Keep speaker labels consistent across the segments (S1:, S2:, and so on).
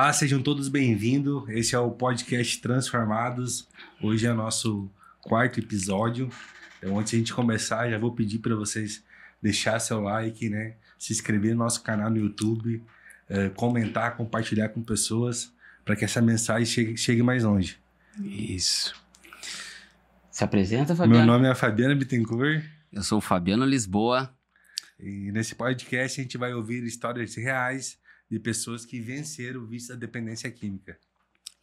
S1: Olá, sejam todos bem-vindos. Esse é o podcast Transformados. Hoje é o nosso quarto episódio. Então, antes de a gente começar, já vou pedir para vocês deixar seu like, né? Se inscrever no nosso canal no YouTube, comentar, compartilhar com pessoas para que essa mensagem chegue mais longe.
S2: Isso. Se apresenta, Fabiano.
S1: Meu nome é Fabiano Bittencourt.
S2: Eu sou o Fabiano Lisboa.
S1: E nesse podcast a gente vai ouvir histórias reais de pessoas que venceram o vício da dependência química.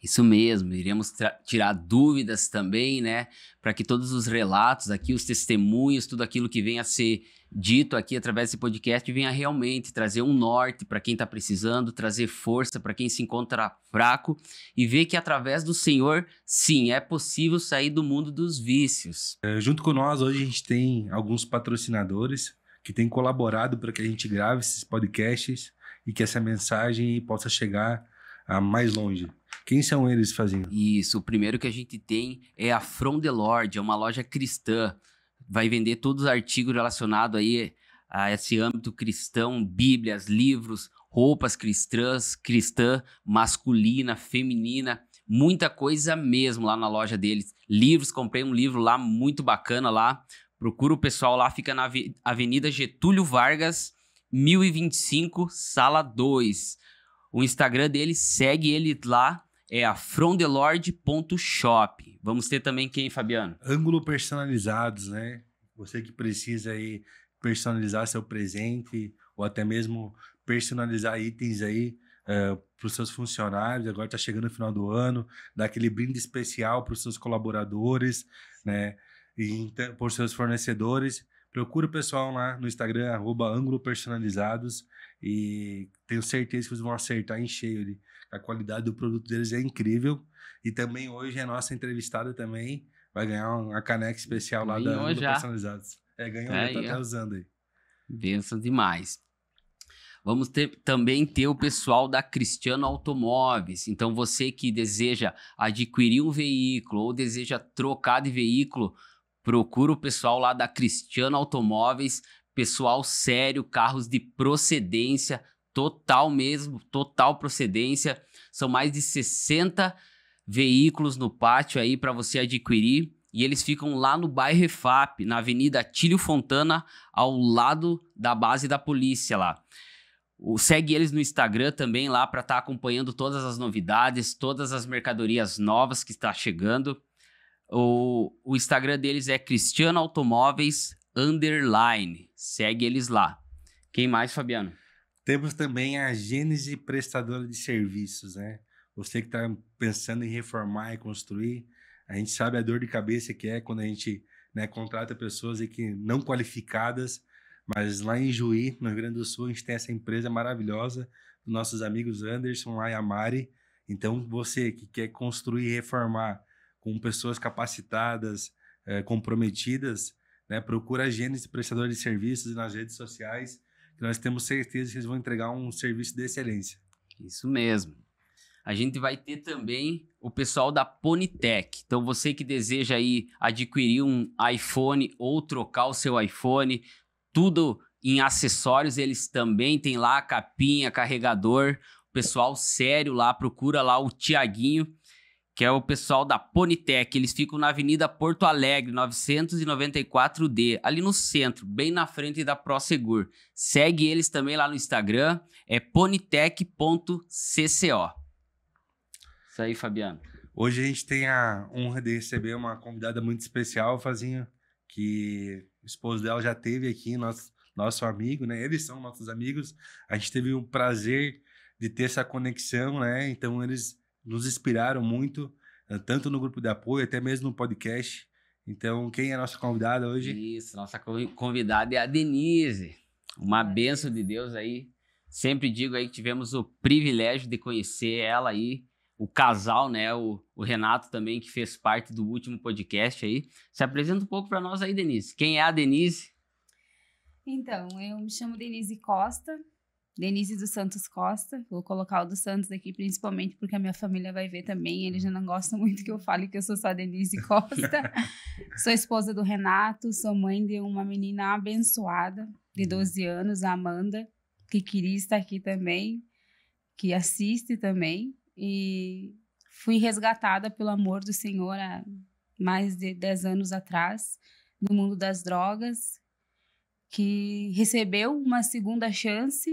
S2: Isso mesmo, iremos tirar dúvidas também, né? Para que todos os relatos aqui, os testemunhos, tudo aquilo que venha a ser dito aqui através desse podcast venha realmente trazer um norte para quem está precisando, trazer força para quem se encontra fraco e ver que através do Senhor, sim, é possível sair do mundo dos vícios.
S1: Junto com nós, hoje a gente tem alguns patrocinadores que têm colaborado para que a gente grave esses podcasts e que essa mensagem possa chegar a mais longe. Quem são eles, Fazinho?
S2: Isso, o primeiro que a gente tem é a From the Lord, é uma loja cristã. Vai vender todos os artigos relacionados aí a esse âmbito cristão, bíblias, livros, roupas cristã, masculina, feminina, muita coisa mesmo lá na loja deles. Livros, comprei um livro lá muito bacana lá. Procura o pessoal lá, fica na Avenida Getúlio Vargas, 1025, sala 2. O Instagram dele, segue ele lá, é a fromthelord.shop. Vamos ter também quem, Fabiano?
S1: Ângulo personalizados, né? Você que precisa aí personalizar seu presente ou até mesmo personalizar itens aí para os seus funcionários. Agora está chegando o final do ano, dar aquele brinde especial para os seus colaboradores, né? E por seus fornecedores. Procura o pessoal lá no Instagram, @ângulopersonalizados, e tenho certeza que vocês vão acertar em cheio ali. A qualidade do produto deles é incrível. E também hoje a nossa entrevistada também vai ganhar uma caneca especial lá da Ângulo Personalizados. Ganhou, já tá até usando aí.
S2: Benção demais. Vamos também ter o pessoal da Cristiano Automóveis. Então você que deseja adquirir um veículo ou deseja trocar de veículo, procura o pessoal lá da Cristiano Automóveis, pessoal sério, carros de procedência, total mesmo, total procedência. São mais de 60 veículos no pátio aí para você adquirir. E eles ficam lá no bairro EFAP, na Avenida Atílio Fontana, ao lado da base da polícia lá. Segue eles no Instagram também lá para estar acompanhando todas as novidades, todas as mercadorias novas que está chegando. O Instagram deles é Cristiano Automóveis _. Segue eles lá. Quem mais, Fabiano?
S1: Temos também a Gênese Prestadora de Serviços, né? Você que está pensando em reformar e construir, a gente sabe a dor de cabeça que é quando a gente, né, contrata pessoas que não qualificadas, mas lá em Juí, no Rio Grande do Sul, a gente tem essa empresa maravilhosa dos nossos amigos Anderson lá e a Mari. Então, você que quer construir e reformar com pessoas capacitadas, comprometidas, né, procura a Gênese Prestadora de Serviços nas redes sociais, que nós temos certeza que eles vão entregar um serviço de excelência.
S2: Isso mesmo. A gente vai ter também o pessoal da Ponytech. Então, você que deseja aí adquirir um iPhone ou trocar o seu iPhone, tudo em acessórios, eles também têm lá a capinha, carregador. O pessoal sério lá, procura lá o Tiaguinho, que é o pessoal da Ponytech. Eles ficam na Avenida Porto Alegre, 994D, ali no centro, bem na frente da Prosegur. Segue eles também lá no Instagram, é ponytech.cco. Isso aí, Fabiano.
S1: Hoje a gente tem a honra de receber uma convidada muito especial, Fazinho, que o esposo dela já teve aqui, nosso amigo, né? Eles são nossos amigos. A gente teve o prazer de ter essa conexão, né? Então eles nos inspiraram muito, tanto no grupo de apoio, até mesmo no podcast. Então, quem é a nossa convidada hoje?
S2: Isso, nossa convidada é a Denise. Uma bênção de Deus aí. Sempre digo aí que tivemos o privilégio de conhecer ela aí, o casal, né? O Renato também, que fez parte do último podcast aí. Se apresenta um pouco para nós aí, Denise. Quem é a Denise?
S3: Então, eu me chamo Denise Costa, Denise dos Santos Costa. Vou colocar o dos Santos aqui, principalmente porque a minha família vai ver também. Eles já não gostam muito que eu fale que eu sou só Denise Costa. Sou esposa do Renato, sou mãe de uma menina abençoada, de 12 anos, a Amanda, que queria estar aqui também. que assiste também. E fui resgatada pelo amor do Senhor há mais de 10 anos atrás, no mundo das drogas, que recebeu uma segunda chance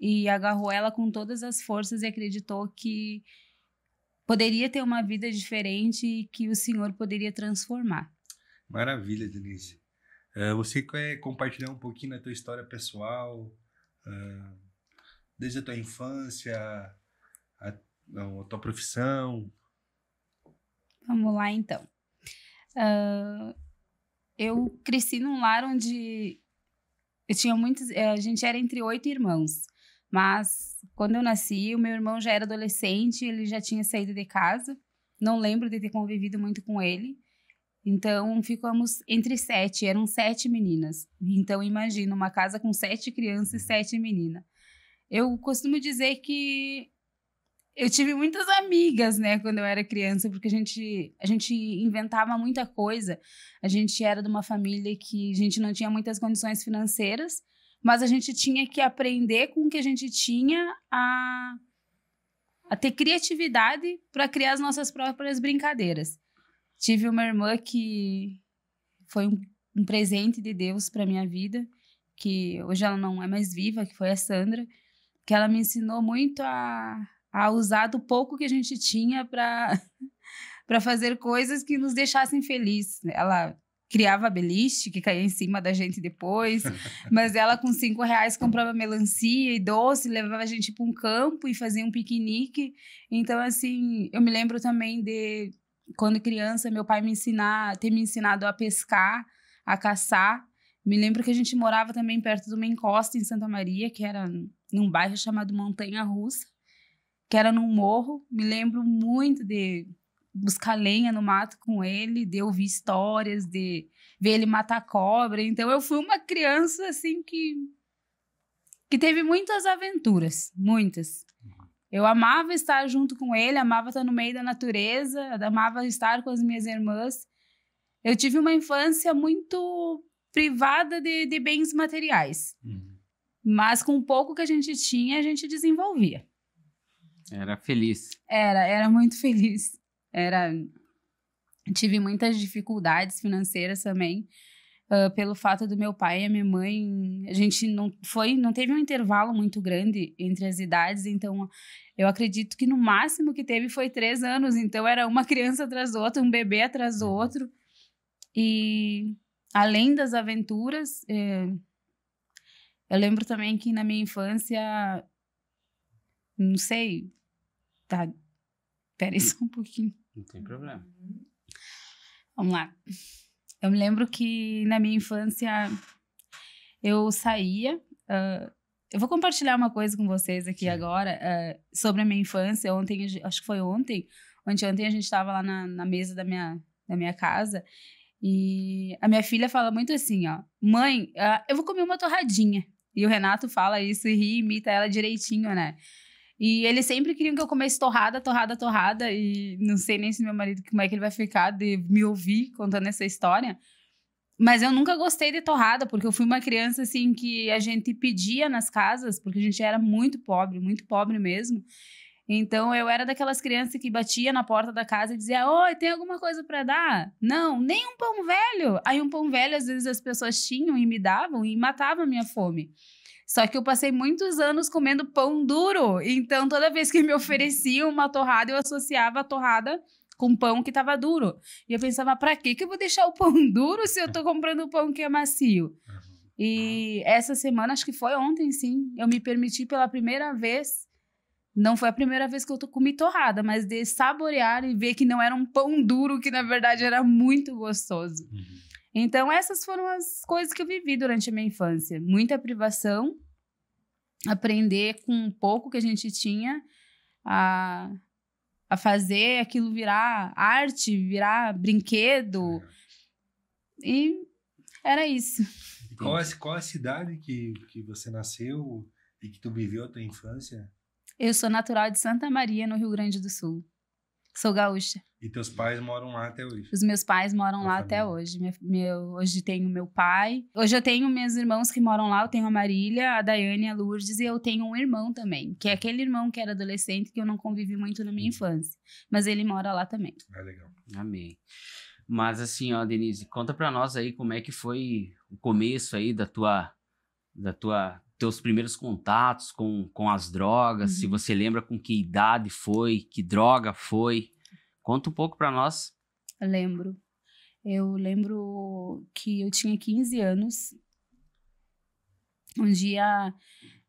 S3: e agarrou ela com todas as forças e acreditou que poderia ter uma vida diferente e que o Senhor poderia transformar.
S1: Maravilha, Denise. Você quer compartilhar um pouquinho da tua história pessoal, desde a tua infância, a tua profissão?
S3: Vamos lá, então. Eu cresci num lar onde eu tinha muitos... a gente era entre 8 irmãos. Mas quando eu nasci, o meu irmão já era adolescente, ele já tinha saído de casa. Não lembro de ter convivido muito com ele. Então, ficamos entre 7. Eram 7 meninas. Então, imagina, uma casa com 7 crianças e 7 meninas. Eu costumo dizer que eu tive muitas amigas, né, quando eu era criança, porque a gente inventava muita coisa. A gente era de uma família que a gente não tinha muitas condições financeiras, mas a gente tinha que aprender com o que a gente tinha a ter criatividade para criar as nossas próprias brincadeiras. Tive uma irmã que foi um presente de Deus para minha vida, que hoje ela não é mais viva, que foi a Sandra, que ela me ensinou muito a usar do pouco que a gente tinha para fazer coisas que nos deixassem felizes. Ela criava beliche, que caía em cima da gente depois, mas ela com R$5 comprava melancia e doce, levava a gente para um campo e fazia um piquenique. Então, assim, eu me lembro também de, quando criança, meu pai ter me ensinado a pescar, a caçar. Me lembro que a gente morava também perto de uma encosta em Santa Maria, que era num bairro chamado Montanha Russa, que era num morro. Me lembro muito de buscar lenha no mato com ele, de ouvir histórias, de ver ele matar cobra. Então, eu fui uma criança, assim, que teve muitas aventuras, muitas. Eu amava estar junto com ele, amava estar no meio da natureza, amava estar com as minhas irmãs. Eu tive uma infância muito privada de bens materiais. Mas com o pouco que a gente tinha, a gente desenvolvia.
S2: Era feliz.
S3: Era muito feliz. Tive muitas dificuldades financeiras também, pelo fato do meu pai e a minha mãe. A gente não teve um intervalo muito grande entre as idades, então eu acredito que no máximo que teve foi 3 anos. Então era uma criança atrás do outro, um bebê atrás do outro. E além das aventuras, eu lembro também que na minha infância, não sei, tá, pera aí só um pouquinho.
S2: Não tem problema.
S3: Vamos lá. Eu me lembro que na minha infância eu saía. Eu vou compartilhar uma coisa com vocês aqui agora sobre a minha infância. Ontem, acho que foi ontem a gente estava lá na mesa da minha casa e a minha filha fala muito assim, ó: mãe, eu vou comer uma torradinha. E o Renato fala isso e ri, imita ela direitinho, né? E eles sempre queriam que eu comesse torrada, e não sei nem se meu marido, como é que ele vai ficar de me ouvir contando essa história. Mas eu nunca gostei de torrada, porque eu fui uma criança, assim, que a gente pedia nas casas, porque a gente era muito pobre mesmo. Então, eu era daquelas crianças que batia na porta da casa e dizia: oi, tem alguma coisa para dar? Não, nem um pão velho. Aí um pão velho, às vezes, as pessoas tinham e me davam e matava a minha fome. Só que eu passei muitos anos comendo pão duro. Então, toda vez que me ofereciam uma torrada, eu associava a torrada com pão que estava duro. E eu pensava: pra que eu vou deixar o pão duro se eu tô comprando pão que é macio? E essa semana, acho que foi ontem, sim, eu me permiti pela primeira vez. Não foi a primeira vez que eu comi torrada, mas de saborear e ver que não era um pão duro, que na verdade era muito gostoso. Então, essas foram as coisas que eu vivi durante a minha infância. Muita privação, aprender com o pouco que a gente tinha a fazer aquilo virar arte, virar brinquedo. E era isso.
S1: E qual a cidade que você nasceu e que tu viveu a tua infância?
S3: Eu sou natural de Santa Maria, no Rio Grande do Sul. Sou gaúcha.
S1: E teus pais moram lá até hoje?
S3: Os meus pais moram lá até hoje. Hoje tenho meu pai. Hoje eu tenho meus irmãos que moram lá. Eu tenho a Marília, a Daiane e a Lourdes. E eu tenho um irmão também, que é aquele irmão que era adolescente, que eu não convivi muito na minha infância. Mas ele mora lá também.
S1: Legal.
S2: Amém. Mas assim, ó, Denise, conta pra nós aí como é que foi o começo aí teus primeiros contatos com as drogas, se você lembra com que idade foi, que droga foi. Conta um pouco pra nós.
S3: Eu lembro que eu tinha 15 anos. Um dia,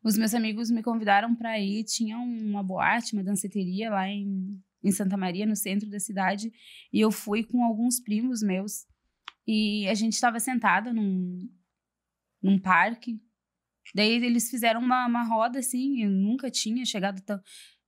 S3: os meus amigos me convidaram para ir. Tinha uma boate, uma danceteria lá em Santa Maria, no centro da cidade. E eu fui com alguns primos meus. E a gente estava sentada num parque. Daí eles fizeram uma roda, assim. Eu nunca tinha chegado tão...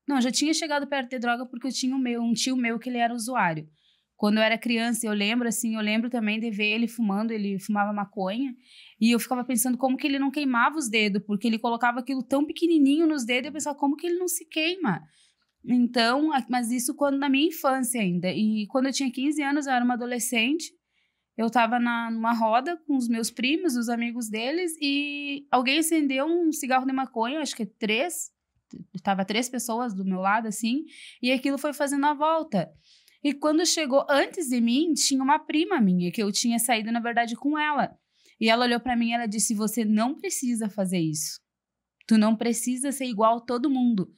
S3: Não, já tinha chegado perto de droga porque eu tinha um tio meu que ele era usuário. Quando eu era criança, eu lembro também de ver ele fumando, ele fumava maconha, e eu ficava pensando como que ele não queimava os dedos, porque ele colocava aquilo tão pequenininho nos dedos, e eu pensava, como que ele não se queima? Então, mas isso quando na minha infância ainda, e quando eu tinha 15 anos, eu era uma adolescente, eu tava numa roda com os meus primos, os amigos deles, e alguém acendeu um cigarro de maconha, acho que 3, tava 3 pessoas do meu lado, assim, e aquilo foi fazendo a volta. E quando chegou antes de mim, tinha uma prima minha, que eu tinha saído, na verdade, com ela. E ela olhou pra mim e ela disse, você não precisa fazer isso. Tu não precisa ser igual a todo mundo.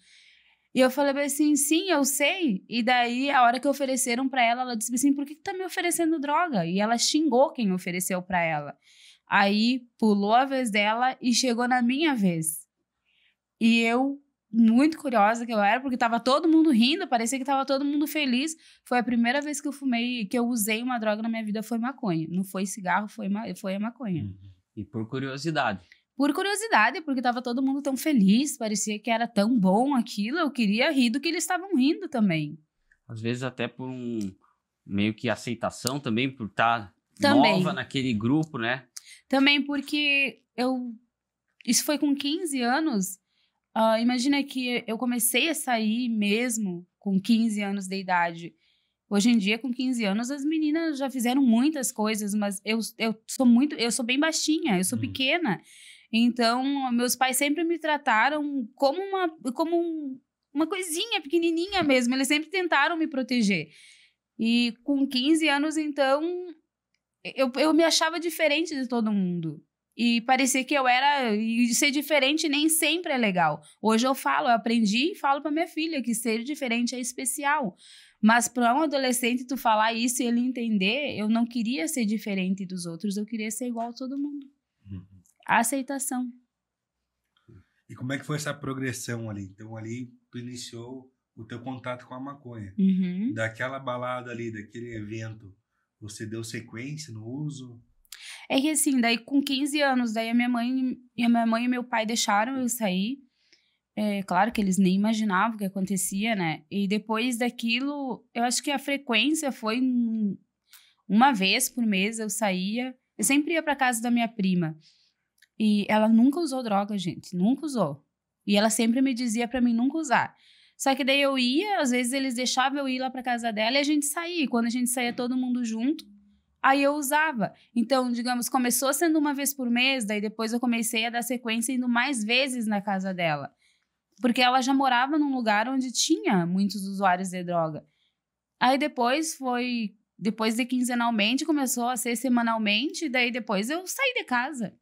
S3: E eu falei assim, sim, eu sei. E daí, a hora que ofereceram pra ela, ela disse assim, por que tá me oferecendo droga? E ela xingou quem ofereceu pra ela. Aí, pulou a vez dela e chegou na minha vez. E eu... muito curiosa que eu era, porque tava todo mundo rindo, parecia que tava todo mundo feliz. Foi a primeira vez que eu fumei, que eu usei uma droga na minha vida, foi maconha. Não foi cigarro, foi a maconha.
S2: E por curiosidade? Por
S3: curiosidade, porque tava todo mundo tão feliz, parecia que era tão bom aquilo, eu queria rir do que eles estavam rindo também.
S2: Às vezes até por meio que aceitação também, por estar nova naquele grupo, né?
S3: Também porque isso foi com 15 anos... imagina que eu comecei a sair mesmo com 15 anos de idade. Hoje em dia, com 15 anos, as meninas já fizeram muitas coisas, mas eu sou bem baixinha, eu sou pequena. Então, meus pais sempre me trataram como uma coisinha pequenininha mesmo. Eles sempre tentaram me proteger. E com 15 anos, então, eu me achava diferente de todo mundo. E parecia que e ser diferente nem sempre é legal. Hoje eu aprendi e falo pra minha filha que ser diferente é especial. Mas para um adolescente tu falar isso e ele entender, eu não queria ser diferente dos outros, eu queria ser igual a todo mundo. A aceitação.
S1: E como é que foi essa progressão ali? Então ali tu iniciou o teu contato com a maconha. Daquela balada ali, daquele evento, você deu sequência no uso?
S3: É que assim, daí com 15 anos, daí a minha mãe e meu pai deixaram eu sair. Claro que eles nem imaginavam o que acontecia, né? E depois daquilo, eu acho que a frequência foi uma vez por mês eu saía. Eu sempre ia pra casa da minha prima. E ela nunca usou droga, gente. Nunca usou. E ela sempre me dizia pra mim nunca usar. Só que daí eu ia, às vezes eles deixavam eu ir lá pra casa dela e a gente saía. E quando a gente saía todo mundo junto, aí eu usava. Então, digamos, começou sendo uma vez por mês, daí depois eu comecei a dar sequência indo mais vezes na casa dela. Porque ela já morava num lugar onde tinha muitos usuários de droga. Aí depois de quinzenalmente, começou a ser semanalmente, daí depois eu saí de casa.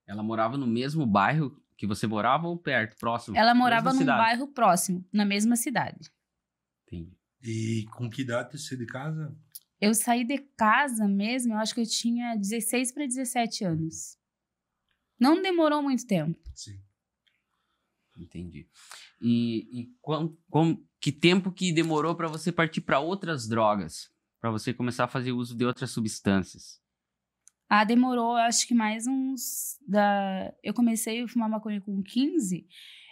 S2: Ela morava no mesmo bairro que você morava ou perto, próximo?
S3: Ela morava num bairro próximo, na mesma cidade.
S2: Entendi.
S1: E com que idade você saiu de casa?
S3: Eu saí de casa mesmo, eu acho que eu tinha 16 para 17 anos. Não demorou muito tempo.
S1: Sim.
S2: Entendi. E que tempo que demorou para você partir para outras drogas? Para você começar a fazer uso de outras substâncias?
S3: Demorou, acho que mais eu comecei a fumar maconha com 15.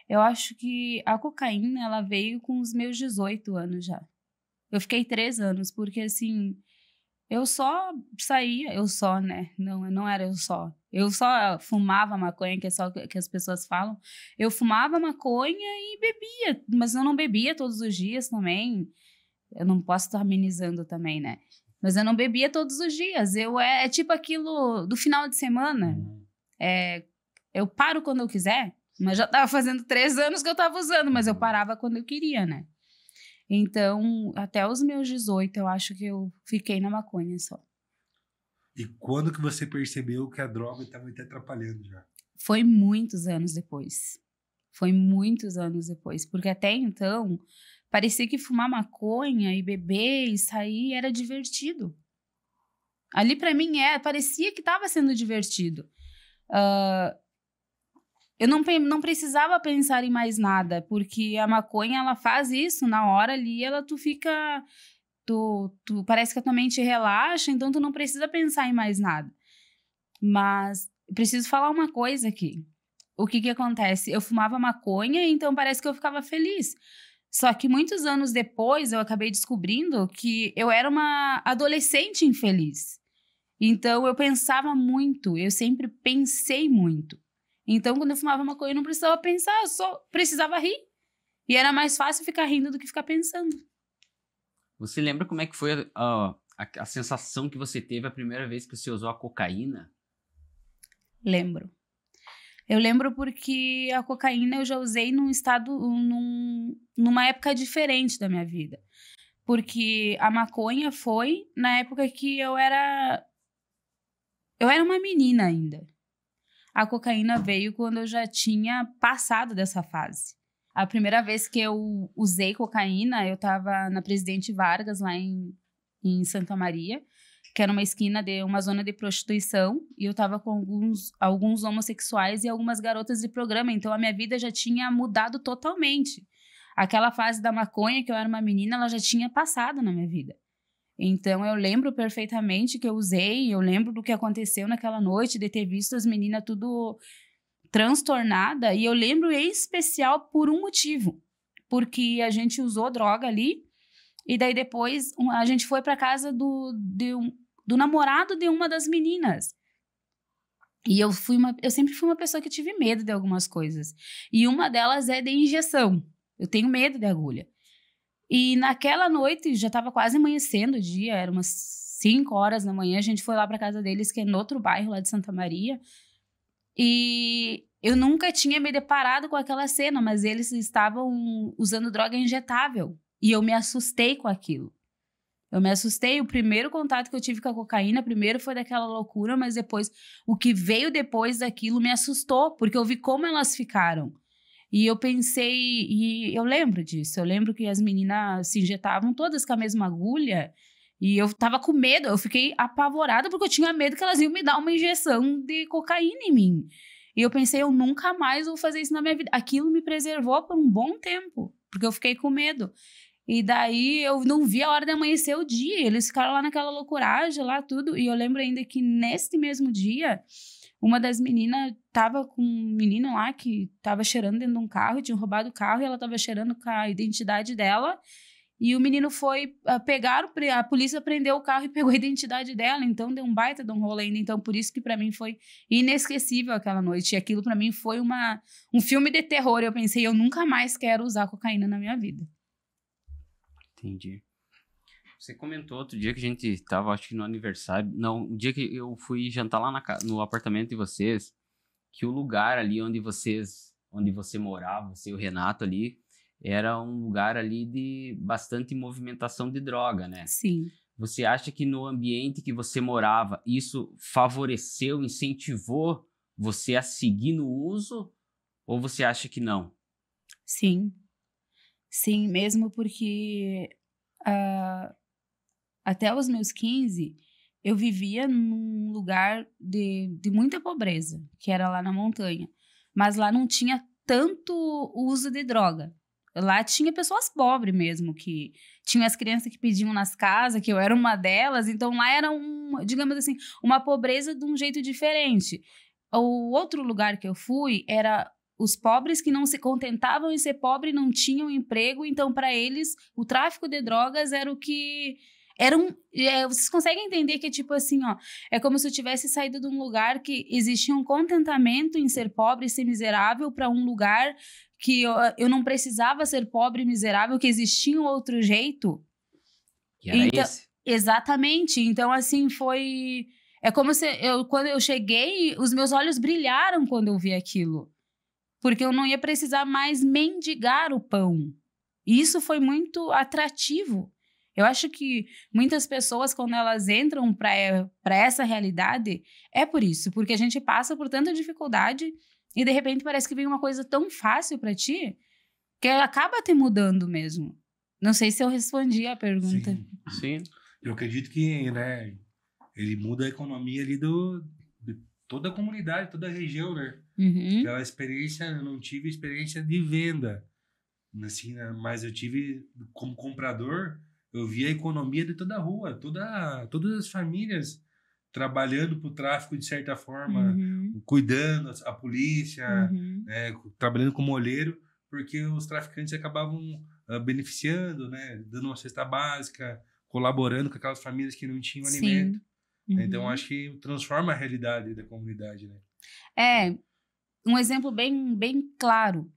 S3: Eu acho que a cocaína, ela veio com os meus 18 anos já. Eu fiquei 3 anos, porque assim, eu só saía, né? Não era eu só. Eu só fumava maconha, que é só que as pessoas falam. Eu fumava maconha e bebia, mas eu não bebia todos os dias também. Eu não posso estar amenizando também, né? Mas eu não bebia todos os dias. É tipo aquilo do final de semana. Eu paro quando eu quiser. Mas já tava fazendo 3 anos que eu tava usando, mas eu parava quando eu queria, né? Então, até os meus 18, eu acho que eu fiquei na maconha só.
S1: E quando que você percebeu que a droga estava te atrapalhando já?
S3: Foi muitos anos depois. Foi muitos anos depois. Porque até então, parecia que fumar maconha e beber e sair era divertido. Ali pra mim parecia que tava sendo divertido. Eu não precisava pensar em mais nada, porque a maconha, ela faz isso, na hora ali, tu fica... Tu parece que a tua mente relaxa, então tu não precisa pensar em mais nada. Mas eu preciso falar uma coisa aqui. O que acontece? Eu fumava maconha, então parece que eu ficava feliz. Só que muitos anos depois, eu acabei descobrindo que eu era uma adolescente infeliz. Então, eu pensava muito, eu sempre pensei muito. Então, quando eu fumava maconha, eu não precisava pensar, eu só precisava rir. E era mais fácil ficar rindo do que ficar pensando.
S2: Você lembra como é que foi a sensação que você teve a primeira vez que você usou a cocaína?
S3: Lembro. Eu lembro porque a cocaína eu já usei numa época diferente da minha vida. Porque a maconha foi na época que eu era uma menina ainda. A cocaína veio quando eu já tinha passado dessa fase. A primeira vez que eu usei cocaína, eu estava na Presidente Vargas, lá em Santa Maria, que era uma esquina de uma zona de prostituição, e eu estava com alguns homossexuais e algumas garotas de programa, então a minha vida já tinha mudado totalmente. Aquela fase da maconha, que eu era uma menina, ela já tinha passado na minha vida. Então, eu lembro perfeitamente que eu usei, eu lembro do que aconteceu naquela noite, de ter visto as meninas tudo transtornada, e eu lembro em especial por um motivo, porque a gente usou droga ali, e daí depois a gente foi para casa do namorado de uma das meninas. E eu sempre fui uma pessoa que tive medo de algumas coisas, e uma delas é de injeção. Eu tenho medo de agulha. E naquela noite, já estava quase amanhecendo o dia, era umas 5 horas da manhã, a gente foi lá para casa deles, que é no outro bairro lá de Santa Maria, e eu nunca tinha me deparado com aquela cena, mas eles estavam usando droga injetável, e eu me assustei com aquilo. Eu me assustei, o primeiro contato que eu tive com a cocaína, primeiro foi daquela loucura, mas depois, o que veio depois daquilo me assustou, porque eu vi como elas ficaram. E eu pensei, e eu lembro disso, eu lembro que as meninas se injetavam todas com a mesma agulha, e eu tava com medo, eu fiquei apavorada porque eu tinha medo que elas iam me dar uma injeção de cocaína em mim. E eu pensei, eu nunca mais vou fazer isso na minha vida. Aquilo me preservou por um bom tempo, porque eu fiquei com medo. E daí eu não vi a hora de amanhecer o dia, eles ficaram lá naquela loucuragem, lá tudo, e eu lembro ainda que nesse mesmo dia... Uma das meninas tava com um menino lá que tava cheirando dentro de um carro, tinha roubado o carro e ela tava cheirando com a identidade dela. E o menino foi pegar, a polícia prendeu o carro e pegou a identidade dela. Então deu um baita de um rolo ainda. Então por isso que pra mim foi inesquecível aquela noite. E aquilo pra mim foi um filme de terror. Eu pensei, eu nunca mais quero usar cocaína na minha vida.
S2: Entendi. Você comentou outro dia que a gente estava, acho que no aniversário... Não, o dia que eu fui jantar lá no apartamento de vocês, que o lugar ali onde você morava, você e o Renato ali, era um lugar ali de bastante movimentação de droga, né?
S3: Sim.
S2: Você acha que no ambiente que você morava, isso favoreceu, incentivou você a seguir no uso? Ou você acha que não?
S3: Sim. Sim, mesmo porque... Até os meus 15, eu vivia num lugar de muita pobreza, que era lá na montanha. Mas lá não tinha tanto uso de droga. Lá tinha pessoas pobres mesmo, que tinha as crianças que pediam nas casas, que eu era uma delas. Então lá era, digamos assim, uma pobreza de um jeito diferente. O outro lugar que eu fui era os pobres que não se contentavam em ser pobre, não tinham emprego. Então, para eles, o tráfico de drogas era o que... vocês conseguem entender que, tipo assim, ó, é como se eu tivesse saído de um lugar que existia um contentamento em ser pobre e ser miserável para um lugar que eu não precisava ser pobre e miserável, que existia um outro jeito.
S2: E era
S3: Então,
S2: esse.
S3: exatamente. Então, assim, foi... É como se quando eu cheguei, os meus olhos brilharam quando eu vi aquilo. Porque eu não ia precisar mais mendigar o pão. E isso foi muito atrativo. Eu acho que muitas pessoas, quando elas entram para essa realidade, é por isso. Porque a gente passa por tanta dificuldade e, de repente, parece que vem uma coisa tão fácil para ti que acaba te mudando mesmo. Não sei se eu respondi a pergunta.
S1: Sim.
S2: Sim.
S1: Eu acredito que, né, ele muda a economia ali de toda a comunidade, toda a região, né?
S3: Uhum.
S1: Aquela experiência, eu não tive experiência de venda, assim, né? Mas eu tive, como comprador, eu vi a economia de toda a rua, todas as famílias trabalhando para o tráfico de certa forma,
S3: Uhum.
S1: cuidando, a polícia,
S3: Uhum.
S1: né, trabalhando como olheiro, porque os traficantes acabavam beneficiando, né, dando uma cesta básica, colaborando com aquelas famílias que não tinham alimento.
S3: Sim. Uhum.
S1: Então, acho que transforma a realidade da comunidade, né?
S3: É, um exemplo bem claro.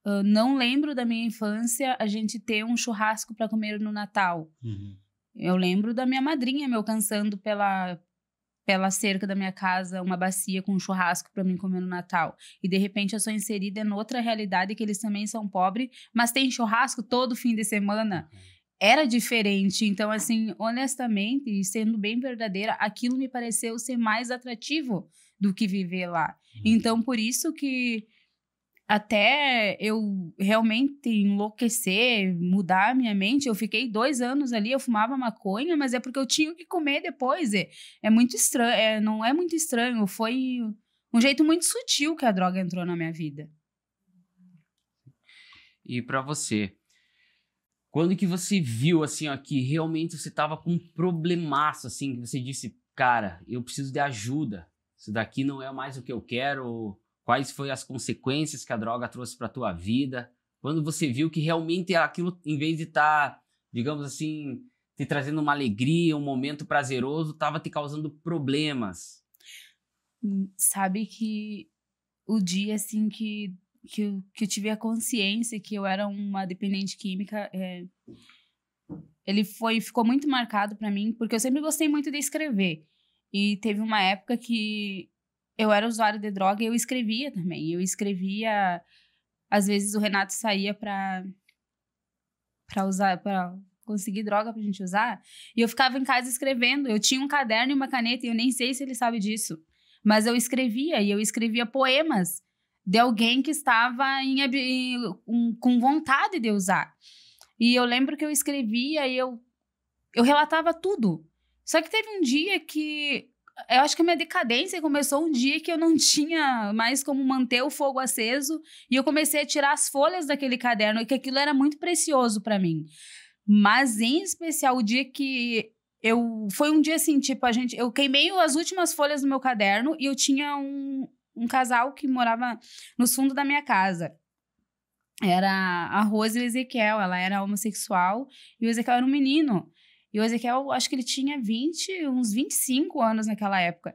S3: Eu não lembro da minha infância a gente ter um churrasco para comer no Natal.
S1: Uhum.
S3: Eu lembro da minha madrinha me alcançando pela cerca da minha casa uma bacia com um churrasco para mim comer no Natal. E de repente eu sou inserida em outra realidade que eles também são pobres, mas tem churrasco todo fim de semana. Era diferente. Então, assim, honestamente, e sendo bem verdadeira, aquilo me pareceu ser mais atrativo do que viver lá. Então, por isso que até eu realmente enlouquecer, mudar a minha mente, eu fiquei 2 anos ali, eu fumava maconha, mas é porque eu tinha que comer depois. É muito estranho, não é muito estranho, foi um jeito muito sutil que a droga entrou na minha vida.
S2: E pra você, quando que você viu, assim, ó, que realmente você tava com um problemaço, assim, que você disse, cara, eu preciso de ajuda, isso daqui não é mais o que eu quero, quais foram as consequências que a droga trouxe pra tua vida? Quando você viu que realmente aquilo, em vez de estar, digamos assim, te trazendo uma alegria, um momento prazeroso, tava te causando problemas?
S3: Sabe que o dia, assim, que eu tive a consciência que eu era uma dependente química, ele ficou muito marcado pra mim, porque eu sempre gostei muito de escrever. E teve uma época que eu era usuária de droga e eu escrevia também. Eu escrevia, às vezes o Renato saía pra usar, pra conseguir droga pra gente usar, e eu ficava em casa escrevendo. Eu tinha um caderno e uma caneta, e eu nem sei se ele sabe disso. Mas eu escrevia, e eu escrevia poemas de alguém que estava com vontade de usar. E eu lembro que eu escrevia e eu relatava tudo. Só que teve um dia que... Eu acho que a minha decadência começou um dia que eu não tinha mais como manter o fogo aceso, e eu comecei a tirar as folhas daquele caderno, e que aquilo era muito precioso para mim. Mas, em especial, o dia que foi um dia assim, tipo, eu queimei as últimas folhas do meu caderno, e eu tinha um casal que morava nos fundos da minha casa. Era a Rose e o Ezequiel. Ela era homossexual e o Ezequiel era um menino. E o Ezequiel, acho que ele tinha uns 25 anos naquela época.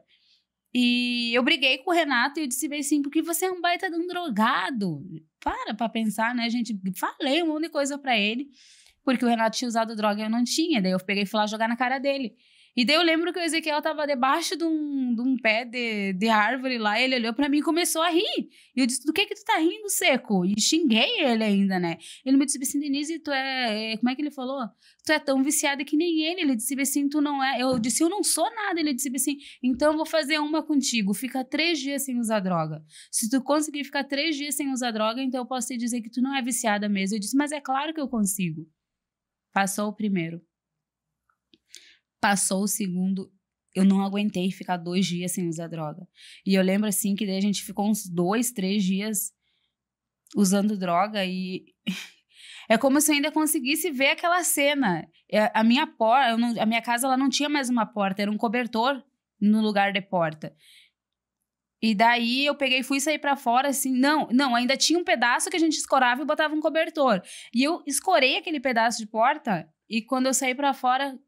S3: E eu briguei com o Renato e eu disse assim, porque você é um baita de um drogado. Pra pensar, né, gente? Falei um monte de coisa pra ele, porque o Renato tinha usado droga e eu não tinha. Daí eu peguei e fui lá jogar na cara dele. E daí eu lembro que o Ezequiel tava debaixo de um pé de árvore lá, ele olhou pra mim e começou a rir. E eu disse, do que tu tá rindo, seco? E xinguei ele ainda, né? Ele me disse assim, Denise, tu como é que ele falou? Tu é tão viciada que nem ele. Ele disse assim, tu não é... Eu disse, eu não sou nada. Ele disse assim, então eu vou fazer uma contigo. Fica 3 dias sem usar droga. Se tu conseguir ficar 3 dias sem usar droga, então eu posso te dizer que tu não é viciada mesmo. Eu disse, mas é claro que eu consigo. Passou o primeiro. Passou o segundo, eu não aguentei ficar 2 dias sem usar droga. E eu lembro, assim, que daí a gente ficou uns 2, 3 dias usando droga e... É como se eu ainda conseguisse ver aquela cena. A minha casa, ela não tinha mais uma porta, era um cobertor no lugar de porta. E daí eu peguei e fui sair pra fora, assim... Não, ainda tinha um pedaço que a gente escorava e botava um cobertor. E eu escorei aquele pedaço de porta e quando eu saí pra fora...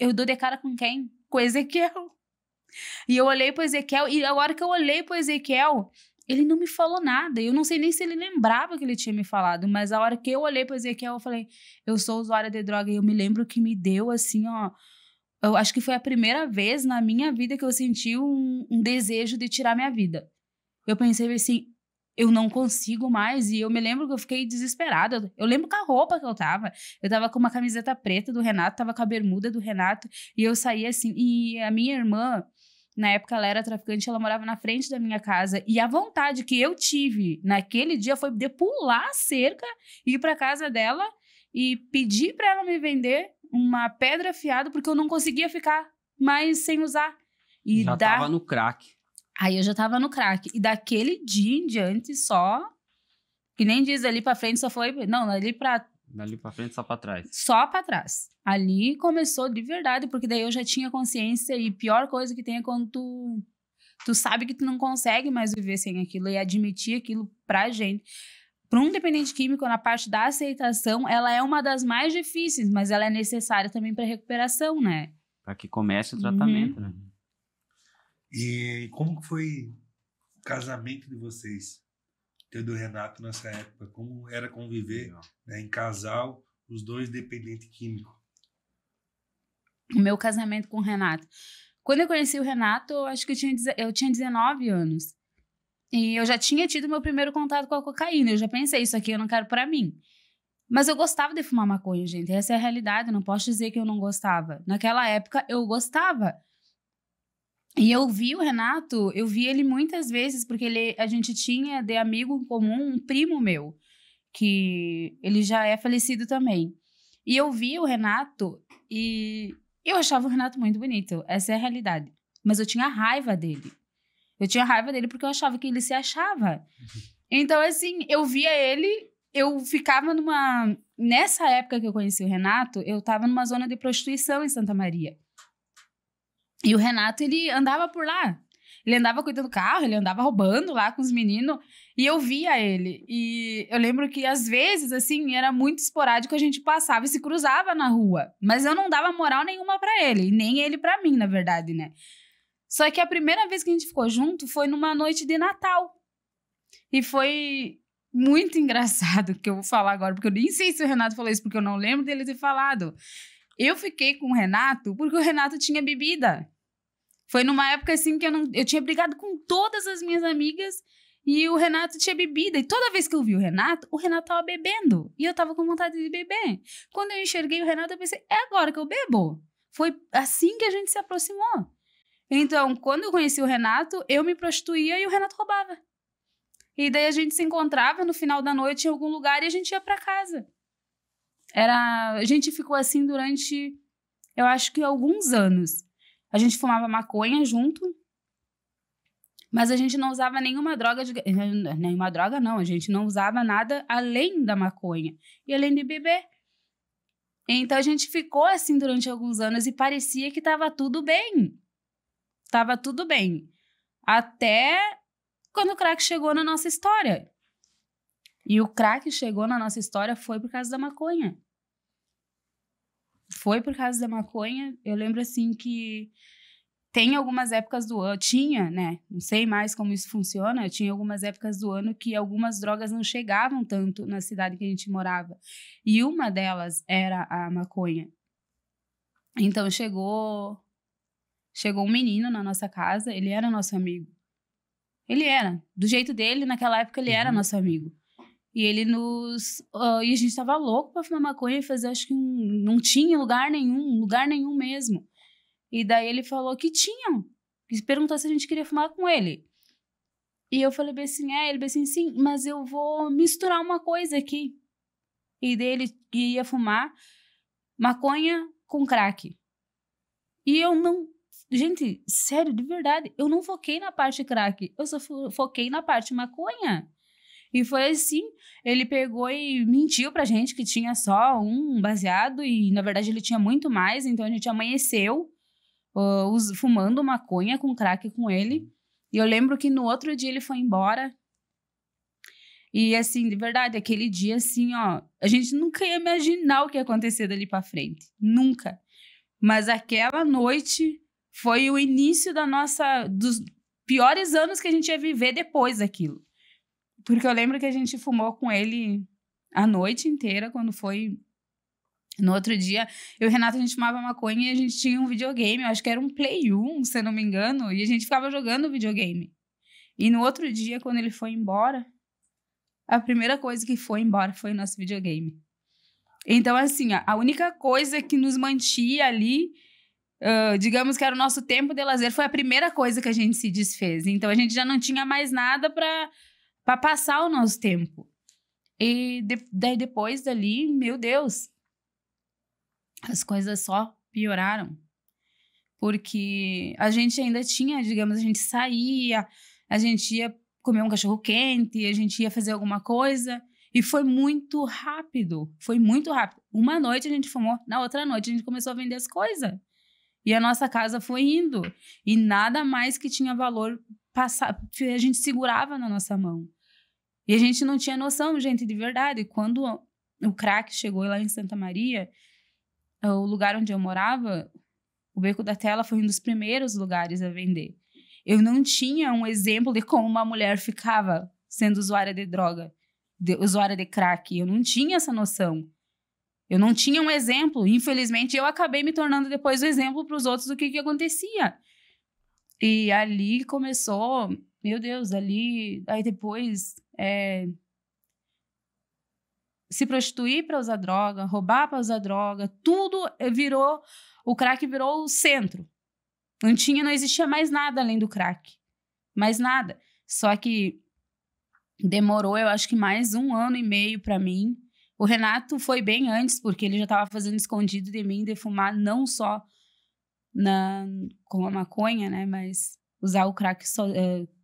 S3: Eu dou de cara com quem? Com o Ezequiel. E eu olhei pro Ezequiel, e agora que eu olhei pro Ezequiel, ele não me falou nada. Eu não sei nem se ele lembrava que ele tinha me falado, mas a hora que eu olhei para Ezequiel, eu falei, eu sou usuária de droga. E eu me lembro que me deu assim, ó, eu acho que foi a primeira vez na minha vida que eu senti um desejo de tirar minha vida. Eu pensei assim, eu não consigo mais. E eu me lembro que eu fiquei desesperada. Eu lembro com a roupa que eu tava. Eu tava com uma camiseta preta do Renato, tava com a bermuda do Renato. E eu saí assim. E a minha irmã, na época ela era traficante, ela morava na frente da minha casa. E a vontade que eu tive naquele dia foi de pular a cerca, ir pra casa dela e pedir pra ela me vender uma pedra afiada, porque eu não conseguia ficar mais sem usar. E
S2: Já tava no crack.
S3: Aí eu já tava no crack. E daquele dia em diante só... Que nem diz, ali pra frente só foi... Não, ali pra...
S2: Dali pra frente, só pra trás.
S3: Só pra trás. Ali começou de verdade, porque daí eu já tinha consciência. E pior coisa que tem é quando tu sabe que tu não consegue mais viver sem aquilo. E admitir aquilo pra gente. Para um dependente químico, na parte da aceitação, ela é uma das mais difíceis. Mas ela é necessária também pra recuperação, né?
S2: Pra que comece o tratamento, né?
S1: E como foi o casamento de vocês? Teu e do Renato nessa época? Como era conviver, né, em casal, os dois dependentes químicos?
S3: O meu casamento com o Renato. Quando eu conheci o Renato, eu acho que eu tinha 19 anos. E eu já tinha tido meu primeiro contato com a cocaína. Eu já pensei, isso aqui eu não quero pra mim. Mas eu gostava de fumar maconha, gente. Essa é a realidade, eu não posso dizer que eu não gostava. Naquela época, eu gostava. E eu vi o Renato, eu vi ele muitas vezes, porque a gente tinha de amigo em comum um primo meu, que ele já é falecido também. E eu vi o Renato e eu achava o Renato muito bonito, essa é a realidade. Mas eu tinha raiva dele. Eu tinha raiva dele porque eu achava que ele se achava. Então, assim, eu via ele, eu ficava numa... Nessa época que eu conheci o Renato, eu tava numa zona de prostituição em Santa Maria. E o Renato, ele andava por lá. Ele andava cuidando do carro, ele andava roubando lá com os meninos. E eu via ele. E eu lembro que, às vezes, assim, era muito esporádico, a gente passava e se cruzava na rua. Mas eu não dava moral nenhuma pra ele. Nem ele pra mim, na verdade, né? Só que a primeira vez que a gente ficou junto foi numa noite de Natal. E foi muito engraçado, que eu vou falar agora, porque eu nem sei se o Renato falou isso, porque eu não lembro dele ter falado. Eu fiquei com o Renato porque o Renato tinha bebida. Foi numa época assim que eu tinha brigado com todas as minhas amigas e o Renato tinha bebida. E toda vez que eu vi o Renato tava bebendo. E eu tava com vontade de beber. Quando eu enxerguei o Renato, eu pensei, é agora que eu bebo. Foi assim que a gente se aproximou. Então, quando eu conheci o Renato, eu me prostituía e o Renato roubava. E daí a gente se encontrava no final da noite em algum lugar e a gente ia pra casa. A gente ficou assim durante, eu acho que alguns anos. A gente fumava maconha junto, mas a gente não usava nenhuma droga. Nenhuma droga, não. A gente não usava nada além da maconha e além de beber. Então a gente ficou assim durante alguns anos e parecia que tava tudo bem. Tava tudo bem. Até quando o crack chegou na nossa história. E o crack chegou na nossa história foi por causa da maconha. Foi por causa da maconha. Eu lembro assim que tem algumas épocas do ano, tinha, né? Não sei mais como isso funciona. Tinha algumas épocas do ano que algumas drogas não chegavam tanto na cidade que a gente morava. E uma delas era a maconha. Então chegou um menino na nossa casa, ele era nosso amigo. Ele era. Do jeito dele, naquela época ele era nosso amigo. E ele e a gente tava louco pra fumar maconha e fazer, acho que não tinha lugar nenhum mesmo. E daí ele falou que tinham. E perguntou se a gente queria fumar com ele. E eu falei bem assim, ele bem assim, sim, mas eu vou misturar uma coisa aqui. E daí ele ia fumar maconha com crack. E eu não... Gente, sério, de verdade, eu não foquei na parte crack. Eu só foquei na parte maconha. E foi assim, ele pegou e mentiu pra gente que tinha só um baseado e, na verdade, ele tinha muito mais. Então, a gente amanheceu fumando maconha com crack com ele. E eu lembro que no outro dia ele foi embora. E, assim, de verdade, aquele dia, assim, ó... A gente nunca ia imaginar o que ia acontecer dali pra frente. Nunca. Mas aquela noite foi o início da nossa... piores anos que a gente ia viver depois daquilo. Porque eu lembro que a gente fumou com ele a noite inteira, quando foi... No outro dia, eu e o Renato, a gente fumava maconha e a gente tinha um videogame, eu acho que era um Play 1, se eu não me engano, e a gente ficava jogando videogame. E no outro dia, quando ele foi embora, a primeira coisa que foi embora foi o nosso videogame. Então, assim, a única coisa que nos mantia ali, digamos que era o nosso tempo de lazer, foi a primeira coisa que a gente se desfez. Então, a gente já não tinha mais nada para passar o nosso tempo. E daí depois dali, meu Deus, as coisas só pioraram. Porque a gente ainda tinha, digamos, a gente saía, a gente ia comer um cachorro quente, a gente ia fazer alguma coisa. E foi muito rápido. Foi muito rápido. Uma noite a gente fumou, na outra noite a gente começou a vender as coisas. E a nossa casa foi indo. E nada mais que tinha valor a gente segurava na nossa mão. E a gente não tinha noção, gente, de verdade. Quando o crack chegou lá em Santa Maria, o lugar onde eu morava, o Beco da Tela foi um dos primeiros lugares a vender. Eu não tinha um exemplo de como uma mulher ficava sendo usuária de droga, usuária de crack. Eu não tinha essa noção. Eu não tinha um exemplo. Infelizmente, eu acabei me tornando depois o exemplo para os outros do que acontecia. E ali começou... Meu Deus, ali... Aí depois... se prostituir para usar droga, roubar para usar droga, tudo virou... O crack virou o centro. Não existia mais nada além do crack. Mais nada. Só que demorou, eu acho que mais 1 ano e meio para mim. O Renato foi bem antes, porque ele já estava fazendo escondido de mim, de fumar não só com a maconha, né? Mas usar o crack só,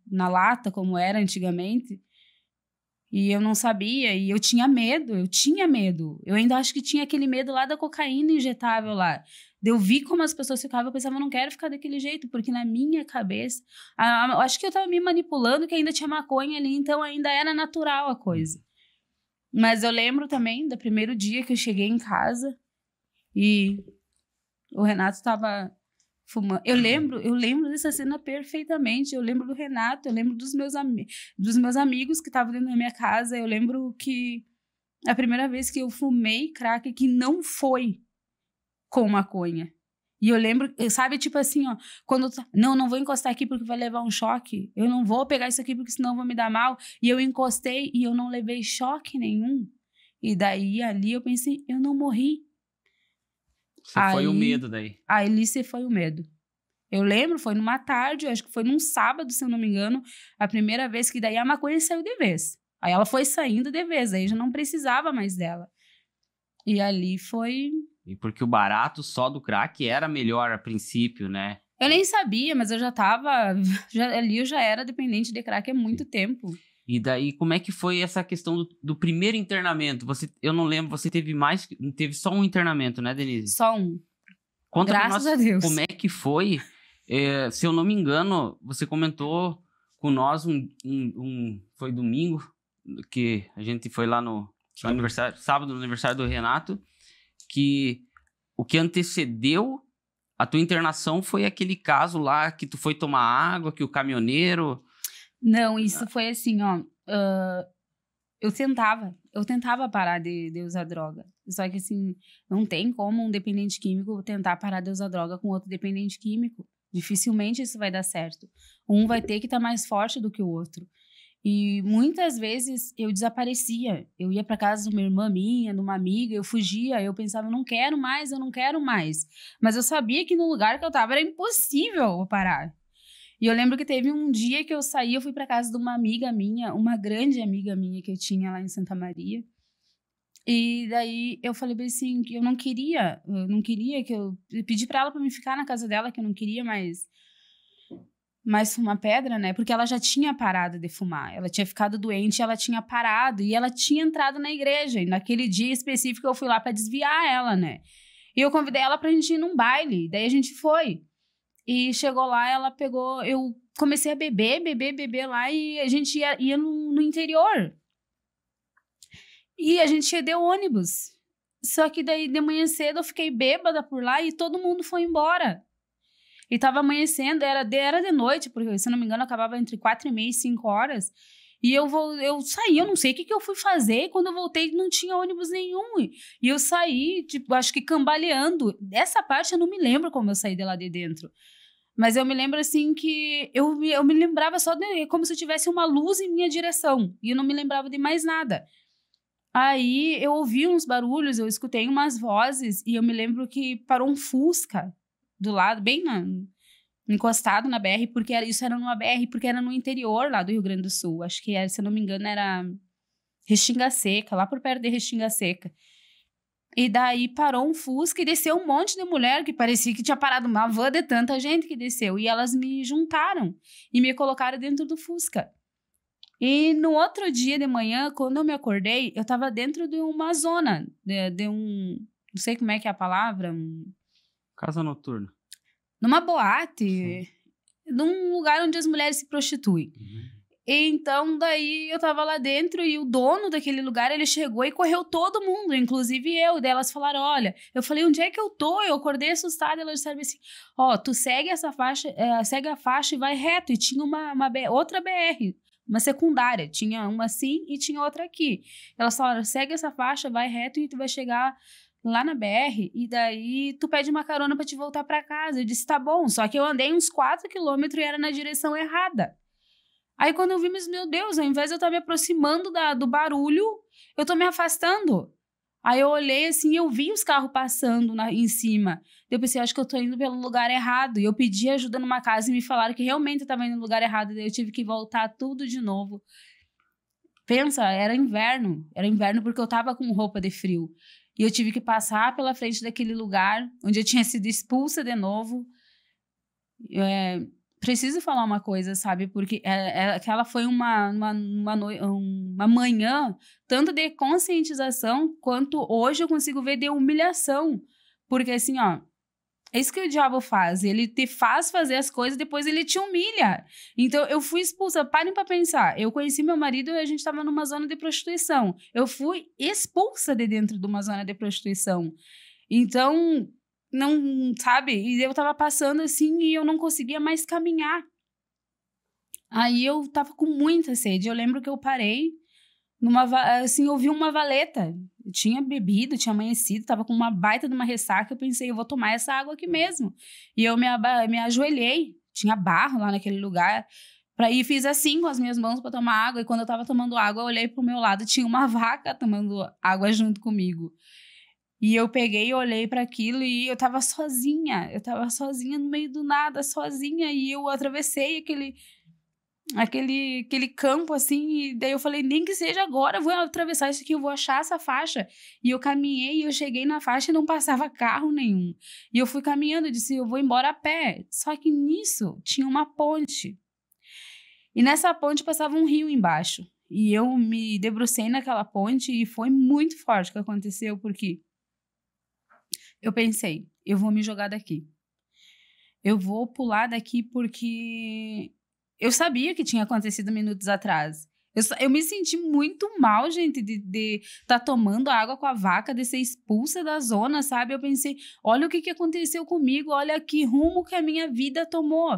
S3: na lata, como era antigamente. E eu não sabia, e eu tinha medo. Eu ainda acho que tinha aquele medo lá da cocaína injetável lá. Eu vi como as pessoas ficavam, eu pensava, eu não quero ficar daquele jeito, porque na minha cabeça, eu acho que eu tava me manipulando, que ainda tinha maconha ali, então ainda era natural a coisa. Mas eu lembro também do primeiro dia que eu cheguei em casa e o Renato tava fumando. Eu lembro dessa cena perfeitamente. Eu lembro do Renato, eu lembro dos meus amigos que estavam dentro da minha casa. Eu lembro que a primeira vez que eu fumei crack, que não foi com maconha. E eu lembro, sabe, tipo assim, ó, quando... Não vou encostar aqui porque vai levar um choque. Eu não vou pegar isso aqui porque senão vai me dar mal. E eu encostei e eu não levei choque nenhum. E daí, ali, eu pensei, eu não morri.
S2: Foi o medo daí.
S3: Ali você foi o medo. Eu lembro, foi numa tarde, acho que foi num sábado, se eu não me engano, a primeira vez que daí a maconha saiu de vez. Aí ela foi saindo de vez, aí já não precisava mais dela. E ali foi...
S2: E porque o barato só do crack era melhor a princípio, né?
S3: Eu nem sabia, mas eu já tava... ali eu já era dependente de crack há muito tempo.
S2: E daí, como é que foi essa questão do primeiro internamento? Eu não lembro, você teve só um internamento, né, Denise?
S3: Só um.
S2: Conta
S3: Graças a Deus.
S2: Como é que foi? Se eu não me engano, você comentou com nós foi domingo, que a gente foi lá no aniversário, sábado, no aniversário do Renato, que o que antecedeu a tua internação foi aquele caso lá que tu foi tomar água, que o caminhoneiro...
S3: Não, isso foi assim, ó. Eu tentava parar de usar droga. Só que, assim, não tem como um dependente químico tentar parar de usar droga com outro dependente químico. Dificilmente isso vai dar certo. Um vai ter que estar mais forte do que o outro. E muitas vezes eu desaparecia. Eu ia para casa de uma irmã minha, de uma amiga, eu fugia. Eu pensava, eu não quero mais. Mas eu sabia que no lugar que eu estava era impossível eu parar. E eu lembro que teve um dia que eu saí, eu fui para casa de uma amiga minha, uma grande amiga minha que eu tinha lá em Santa Maria. E daí eu falei bem assim, que eu não queria que eu pedi para ela para me ficar na casa dela, que eu não queria mais fumar pedra, né? Porque ela já tinha parado de fumar. Ela tinha ficado doente, ela tinha parado e ela tinha entrado na igreja. E naquele dia específico eu fui lá para desviar ela, né? E eu convidei ela pra gente ir num baile. Daí a gente foi. E chegou lá, ela pegou... Eu comecei a beber lá e a gente ia no interior. E a gente ia de ônibus. Só que daí, de manhã cedo, eu fiquei bêbada por lá e todo mundo foi embora. E tava amanhecendo, era de noite, porque, se eu não me engano, acabava entre 4h30 e 5 horas. E eu saí, eu não sei o que eu fui fazer. Quando eu voltei, não tinha ônibus nenhum. E eu saí, tipo, acho que cambaleando. Dessa parte eu não me lembro como eu saí de lá de dentro. Mas eu me lembro, assim, que eu me lembrava só como se eu tivesse uma luz em minha direção. E eu não me lembrava de mais nada. Aí eu ouvi uns barulhos, eu escutei umas vozes. E eu me lembro que parou um Fusca do lado, bem encostado na BR, porque isso era numa BR, porque era no interior lá do Rio Grande do Sul. Acho que, se eu não me engano, era Restinga Seca, lá por perto de Restinga Seca. E daí parou um Fusca e desceu um monte de mulher, que parecia que tinha parado uma van de tanta gente que desceu. E elas me juntaram e me colocaram dentro do Fusca. E no outro dia de manhã, quando eu me acordei, eu tava dentro de uma zona, de um... Não sei como é que é a palavra.
S2: Casa noturna.
S3: Numa boate, num lugar onde as mulheres se prostituem. E então, daí, eu tava lá dentro e o dono daquele lugar, ele chegou e correu todo mundo, inclusive eu. Daí elas falaram, olha, eu falei, onde é que eu tô? Eu acordei assustada. Elas disseram assim, tu segue essa faixa, segue a faixa e vai reto. E tinha outra BR, uma secundária. Tinha uma assim e tinha outra aqui. Elas falaram, segue essa faixa, vai reto e tu vai chegar lá na BR, e daí tu pede uma carona pra te voltar pra casa. Eu disse, tá bom, só que eu andei uns 4 quilômetros e era na direção errada. Aí quando eu vi, mas meu Deus, ao invés de eu estar me aproximando do barulho, eu tô me afastando. Aí eu olhei assim e eu vi os carros passando em cima. Eu pensei, acho que eu tô indo pelo lugar errado. E eu pedi ajuda numa casa e me falaram que realmente eu tava indo no lugar errado. Daí eu tive que voltar tudo de novo. Pensa, era inverno. Era inverno porque eu tava com roupa de frio. E eu tive que passar pela frente daquele lugar onde eu tinha sido expulsa de novo. Preciso falar uma coisa, sabe? Porque aquela foi uma manhã tanto de conscientização quanto hoje eu consigo ver de humilhação. Porque assim, é isso que o diabo faz. Ele te faz fazer as coisas, depois ele te humilha. Então, eu fui expulsa. Parem pra pensar. Eu conheci meu marido e a gente tava numa zona de prostituição. Eu fui expulsa de dentro de uma zona de prostituição. Então, não, sabe? E eu tava passando assim e eu não conseguia mais caminhar. Aí eu tava com muita sede. Eu lembro que eu parei assim, eu vi uma valeta. Eu tinha bebido, tinha amanhecido, tava com uma baita de uma ressaca. Eu pensei, eu vou tomar essa água aqui mesmo. E eu me ajoelhei. Tinha barro lá naquele lugar. E fiz assim com as minhas mãos para tomar água. E quando eu tava tomando água, eu olhei pro meu lado. Tinha uma vaca tomando água junto comigo. E eu peguei e olhei para aquilo e eu tava sozinha. Eu tava sozinha no meio do nada, sozinha. E eu atravessei aquele campo, assim, e daí eu falei, nem que seja agora, eu vou atravessar isso aqui, eu vou achar essa faixa. E eu caminhei e eu cheguei na faixa e não passava carro nenhum. E eu fui caminhando, eu disse, eu vou embora a pé. Só que nisso tinha uma ponte. E nessa ponte passava um rio embaixo. E eu me debrucei naquela ponte e foi muito forte o que aconteceu, porque eu pensei, eu vou me jogar daqui. Eu vou pular daqui porque eu sabia que tinha acontecido minutos atrás. Eu me senti muito mal, gente, de tá tomando água com a vaca, de ser expulsa da zona, sabe? Eu pensei, olha o que aconteceu comigo, olha que rumo que a minha vida tomou.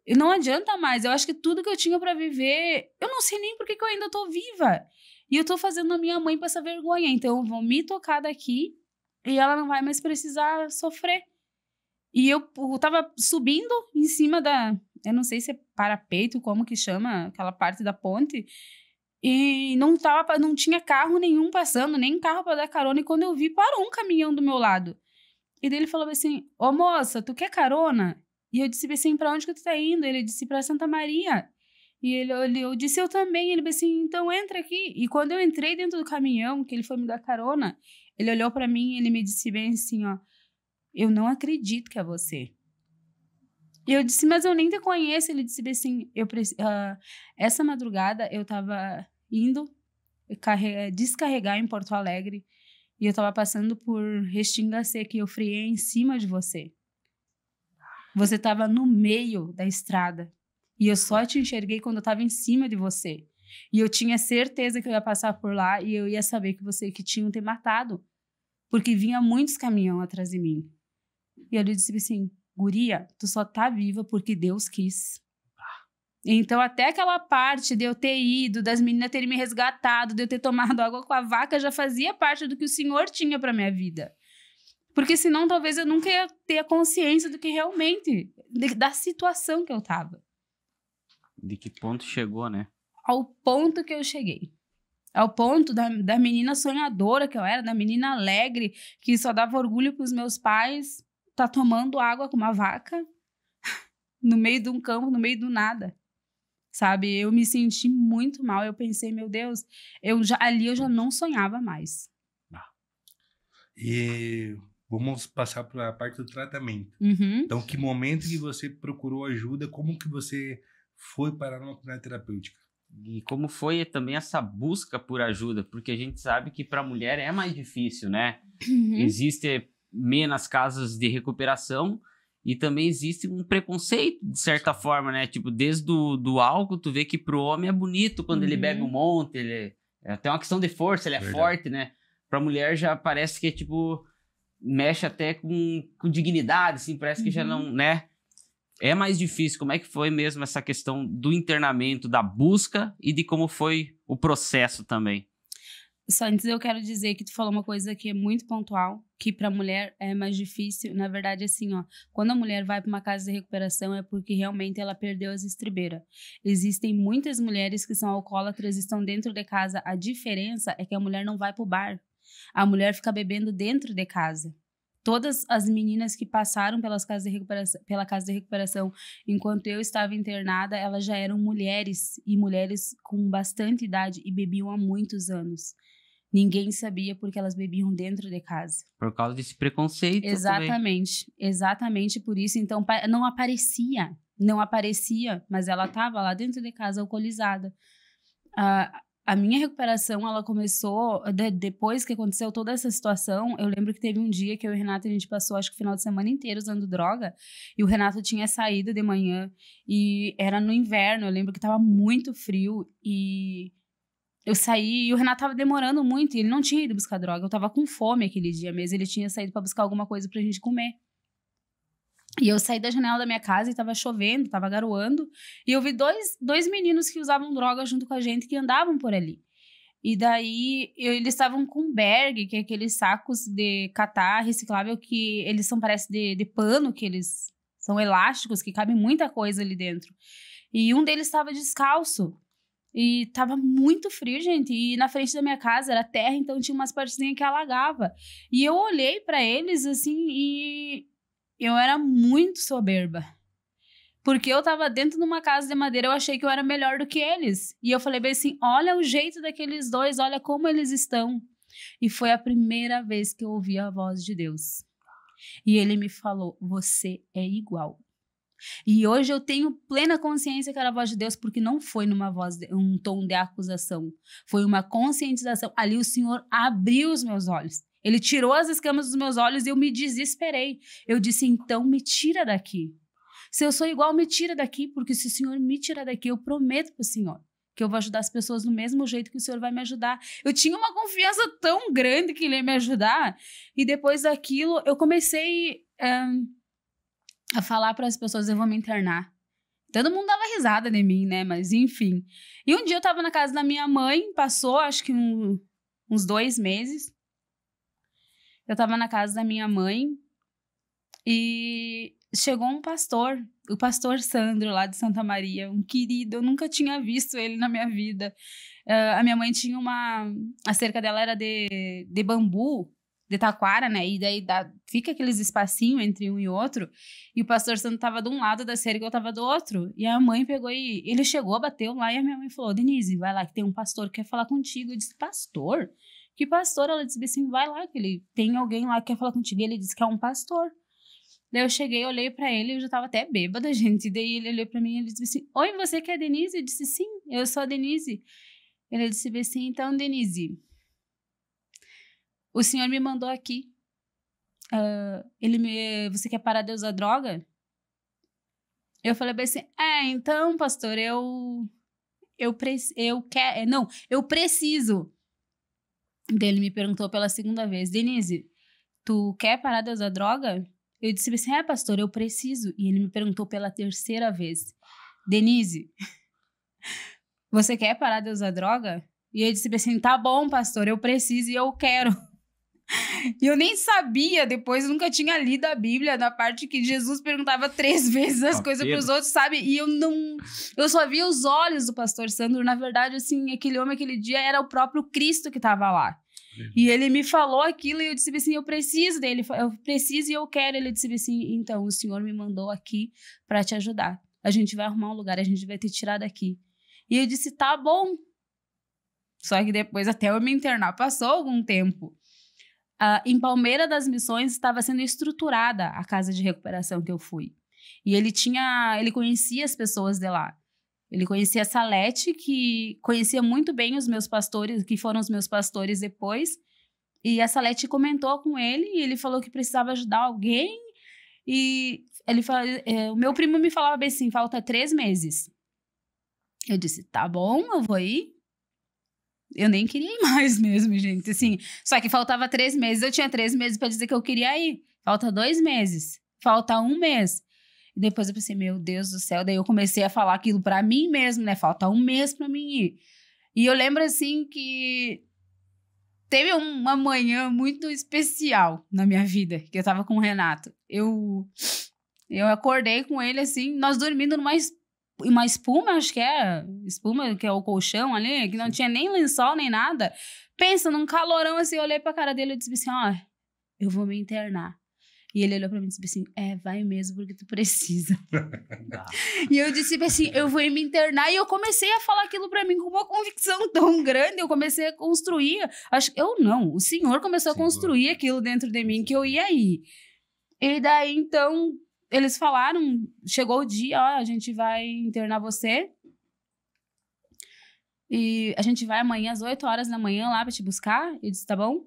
S3: E não adianta mais, eu acho que tudo que eu tinha pra viver, eu não sei nem por que eu ainda tô viva. E eu tô fazendo a minha mãe passar vergonha, então eu vou me tocar daqui e ela não vai mais precisar sofrer. E eu tava subindo em cima eu não sei se é parapeito, como que chama aquela parte da ponte, e não tinha carro nenhum passando, nem carro para dar carona, e quando eu vi, parou um caminhão do meu lado. E daí ele falou assim, ô moça, tu quer carona? E eu disse assim, pra onde que tu tá indo? Ele disse, pra Santa Maria. E eu disse, eu também. Ele disse assim, então entra aqui. E quando eu entrei dentro do caminhão, que ele foi me dar carona, ele olhou pra mim e ele me disse bem assim, eu não acredito que é você. E eu disse, mas eu nem te conheço. Ele disse assim, essa madrugada eu tava indo descarregar em Porto Alegre e eu tava passando por Restinga Seca e eu freiei em cima de você. Você tava no meio da estrada e eu só te enxerguei quando eu tava em cima de você. E eu tinha certeza que eu ia passar por lá e eu ia saber que tinham te matado, porque vinha muitos caminhões atrás de mim. E ele disse assim, guria, tu só tá viva porque Deus quis. Então, até aquela parte de eu ter ido, das meninas terem me resgatado, de eu ter tomado água com a vaca, já fazia parte do que o Senhor tinha pra minha vida. Porque senão, talvez eu nunca ia ter a consciência do que realmente, da situação que eu tava.
S2: De que ponto chegou, né?
S3: Ao ponto que eu cheguei. Ao ponto da menina sonhadora que eu era, da menina alegre, que só dava orgulho pros meus pais, tá tomando água com uma vaca no meio de um campo, no meio do nada. Sabe? Eu me senti muito mal. Eu pensei, meu Deus, ali eu já não sonhava mais.
S1: E vamos passar para a parte do tratamento.
S3: Uhum.
S1: Então, que momento que você procurou ajuda? Como que você foi parar numa comunidade terapêutica?
S2: E como foi também essa busca por ajuda? Porque a gente sabe que para a mulher é mais difícil, né?
S3: Uhum.
S2: Existe menos casas de recuperação e também existe um preconceito, de certa forma, né? Tipo, desde do álcool, tu vê que pro homem é bonito quando ele bebe um monte, é até uma questão de força, ele é forte, né? Pra mulher já parece que, tipo, mexe até com dignidade, assim, parece que já não, né? É mais difícil. Como é que foi mesmo essa questão do internamento, da busca e de como foi o processo também?
S3: Só antes eu quero dizer que tu falou uma coisa que é muito pontual, que pra mulher é mais difícil. Na verdade, assim, ó, quando a mulher vai pra uma casa de recuperação é porque realmente ela perdeu as estribeiras. Existem muitas mulheres que são alcoólatras e estão dentro de casa. A diferença é que a mulher não vai pro bar. A mulher fica bebendo dentro de casa. Todas as meninas que passaram pela casa de recuperação enquanto eu estava internada, elas já eram mulheres, e mulheres com bastante idade, e bebiam há muitos anos. Ninguém sabia porque elas bebiam dentro de casa.
S2: Por causa desse preconceito.
S3: Exatamente. Também. Exatamente por isso. Então, não aparecia, mas ela estava lá dentro de casa alcoolizada. A minha recuperação, ela começou, depois que aconteceu toda essa situação, eu lembro que teve um dia que eu e o Renato, a gente passou, acho que o final de semana inteiro usando droga, e o Renato tinha saído de manhã, e era no inverno, eu lembro que estava muito frio, e eu saí, e o Renato tava demorando muito, e ele não tinha ido buscar droga, eu tava com fome aquele dia mesmo, ele tinha saído pra buscar alguma coisa pra gente comer. E eu saí da janela da minha casa e tava chovendo, tava garoando. E eu vi dois meninos que usavam droga junto com a gente, que andavam por ali. E daí, eles estavam com berg, que é aqueles sacos de catar reciclável que eles são, parece, de pano, que eles são elásticos, que cabe muita coisa ali dentro. E um deles estava descalço. E tava muito frio, gente. E na frente da minha casa era terra, então tinha umas partezinhas que alagava. E eu olhei pra eles, assim, e eu era muito soberba. Porque eu tava dentro de uma casa de madeira, eu achei que eu era melhor do que eles. E eu falei bem assim, olha o jeito daqueles dois, olha como eles estão. E foi a primeira vez que eu ouvi a voz de Deus. E ele me falou, você é igual. E hoje eu tenho plena consciência que era a voz de Deus, porque não foi numa voz, um tom de acusação. Foi uma conscientização. Ali o Senhor abriu os meus olhos. Ele tirou as escamas dos meus olhos e eu me desesperei. Eu disse, então me tira daqui. Se eu sou igual, me tira daqui, porque se o Senhor me tirar daqui, eu prometo para o Senhor que eu vou ajudar as pessoas do mesmo jeito que o Senhor vai me ajudar. Eu tinha uma confiança tão grande que Ele ia me ajudar. E depois daquilo, eu comecei a falar para as pessoas, eu vou me internar. Todo mundo dava risada de mim, né? Mas enfim. E um dia eu tava na casa da minha mãe, passou acho que uns 2 meses. Eu tava na casa da minha mãe e chegou um pastor, o pastor Sandro, lá de Santa Maria, um querido, eu nunca tinha visto ele na minha vida. A minha mãe tinha a cerca dela era de bambu, de taquara, né? E daí fica aqueles espacinhos entre um e outro. E o pastor Sandro tava de um lado da cerca e eu tava do outro. E a mãe pegou e ele chegou, bateu lá e a minha mãe falou, Denise, vai lá que tem um pastor que quer falar contigo. Eu disse, pastor? Que pastor? Ela disse assim, vai lá, que ele tem alguém lá que quer falar contigo. E ele disse que é um pastor. Daí eu cheguei, olhei pra ele, eu já tava até bêbada, gente. Daí ele olhou pra mim e ele disse assim, oi, você que é a Denise? Eu disse, sim, eu sou a Denise. Ele disse assim, então, Denise, o senhor me mandou aqui. Você quer parar de usar droga? Eu falei bem assim, então, pastor, eu preciso. Daí ele me perguntou pela segunda vez, Denise, tu quer parar de usar droga? Eu disse assim, pastor, eu preciso. E ele me perguntou pela 3ª vez, Denise, você quer parar de usar droga? E eu disse assim, tá bom, pastor, eu preciso e eu quero. E eu nem sabia, depois nunca tinha lido a Bíblia, na parte que Jesus perguntava 3 vezes as coisas pros outros, sabe? E eu só via os olhos do pastor Sandro. Na verdade, assim, aquele homem, aquele dia, era o próprio Cristo que tava lá. E ele me falou aquilo e eu disse assim, eu preciso dele, eu preciso e eu quero. Ele disse assim, então, o Senhor me mandou aqui pra te ajudar. A gente vai arrumar um lugar, a gente vai te tirar daqui. E eu disse, tá bom. Só que depois, até eu me internar, passou algum tempo. Em Palmeira das Missões estava sendo estruturada a casa de recuperação que eu fui. E ele conhecia as pessoas de lá. Ele conhecia a Salete, que conhecia muito bem os meus pastores, que foram os meus pastores depois. E a Salete comentou com ele, e ele falou que precisava ajudar alguém. E ele o meu primo me falava bem assim, falta 3 meses. Eu disse, tá bom, eu vou ir. Eu nem queria ir mais mesmo, gente, assim. Só que faltava 3 meses, eu tinha 3 meses pra dizer que eu queria ir. Falta 2 meses, falta 1 mês. E depois eu pensei, meu Deus do céu, daí eu comecei a falar aquilo pra mim mesmo, né? Falta 1 mês pra mim ir. E eu lembro, assim, que teve uma manhã muito especial na minha vida, que eu tava com o Renato. Eu acordei com ele, assim, nós dormindo uma espuma, acho que é espuma, que é o colchão ali, que não tinha nem lençol, nem nada. Pensa, num calorão, assim, eu olhei pra cara dele e disse assim, eu vou me internar. E ele olhou pra mim e disse assim, vai mesmo, porque tu precisa. E eu disse assim, eu vou me internar. E eu comecei a falar aquilo pra mim com uma convicção tão grande, eu comecei a construir, o Senhor começou a construir aquilo dentro de mim, que eu ia ir. E daí, então, eles falaram, chegou o dia, a gente vai internar você. E a gente vai amanhã às 8 horas da manhã lá pra te buscar. Eu disse, tá bom?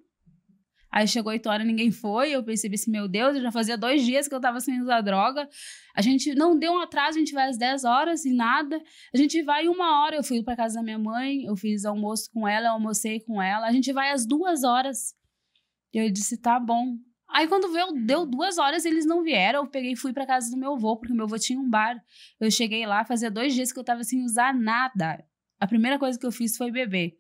S3: Aí chegou 8 horas, ninguém foi. Eu percebi assim, meu Deus, eu já fazia 2 dias que eu tava sem usar droga. A gente não deu um atraso, a gente vai às 10 horas e nada. A gente vai 1 hora. Eu fui pra casa da minha mãe, eu fiz almoço com ela, eu almocei com ela. A gente vai às 2 horas. E eu disse, tá bom. Aí quando deu 2 horas, eles não vieram. Eu peguei e fui pra casa do meu avô, porque meu avô tinha um bar. Eu cheguei lá, fazia 2 dias que eu tava sem usar nada. A primeira coisa que eu fiz foi beber.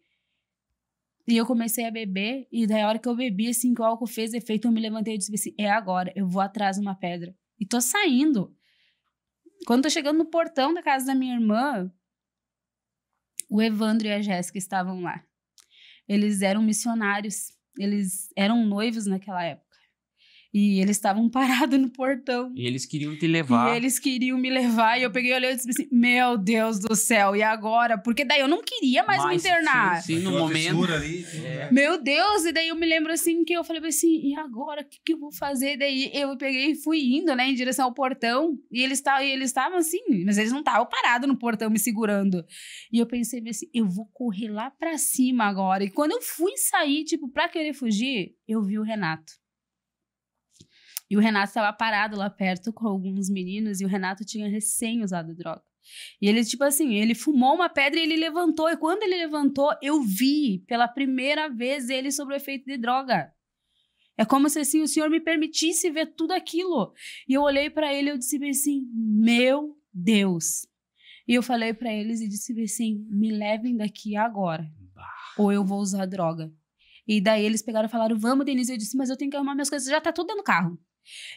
S3: E eu comecei a beber, e daí a hora que eu bebi, assim, que o álcool fez efeito, eu me levantei e disse assim, é agora, eu vou atrás de uma pedra. E tô saindo. Quando tô chegando no portão da casa da minha irmã, o Evandro e a Jéssica estavam lá. Eles eram missionários, eles eram noivos naquela época. E eles estavam parados no portão.
S2: E eles queriam te levar.
S3: E eles queriam me levar. E eu peguei e olhei e disse assim, meu Deus do céu, e agora? Porque daí eu não queria mais me internar.
S2: Sim, no momento.
S1: Ali,
S3: Meu Deus, e daí eu me lembro assim, que eu falei assim, e agora? O que eu vou fazer? Daí eu peguei e fui indo, né, em direção ao portão. E eles estavam assim, mas eles não estavam parados no portão me segurando. E eu pensei assim, eu vou correr lá pra cima agora. E quando eu fui sair, tipo, pra querer fugir, eu vi o Renato. E o Renato estava parado lá perto com alguns meninos, e o Renato tinha recém usado droga. E ele, tipo assim, ele fumou uma pedra e ele levantou. E quando ele levantou, eu vi pela primeira vez ele sob o efeito de droga. É como se assim, o Senhor me permitisse ver tudo aquilo. E eu olhei para ele e eu disse assim, meu Deus. E eu falei para eles e disse assim, me levem daqui agora, ou eu vou usar droga. E daí eles pegaram e falaram, vamos, Denise. Eu disse, mas eu tenho que arrumar minhas coisas, já tá tudo dentro do carro.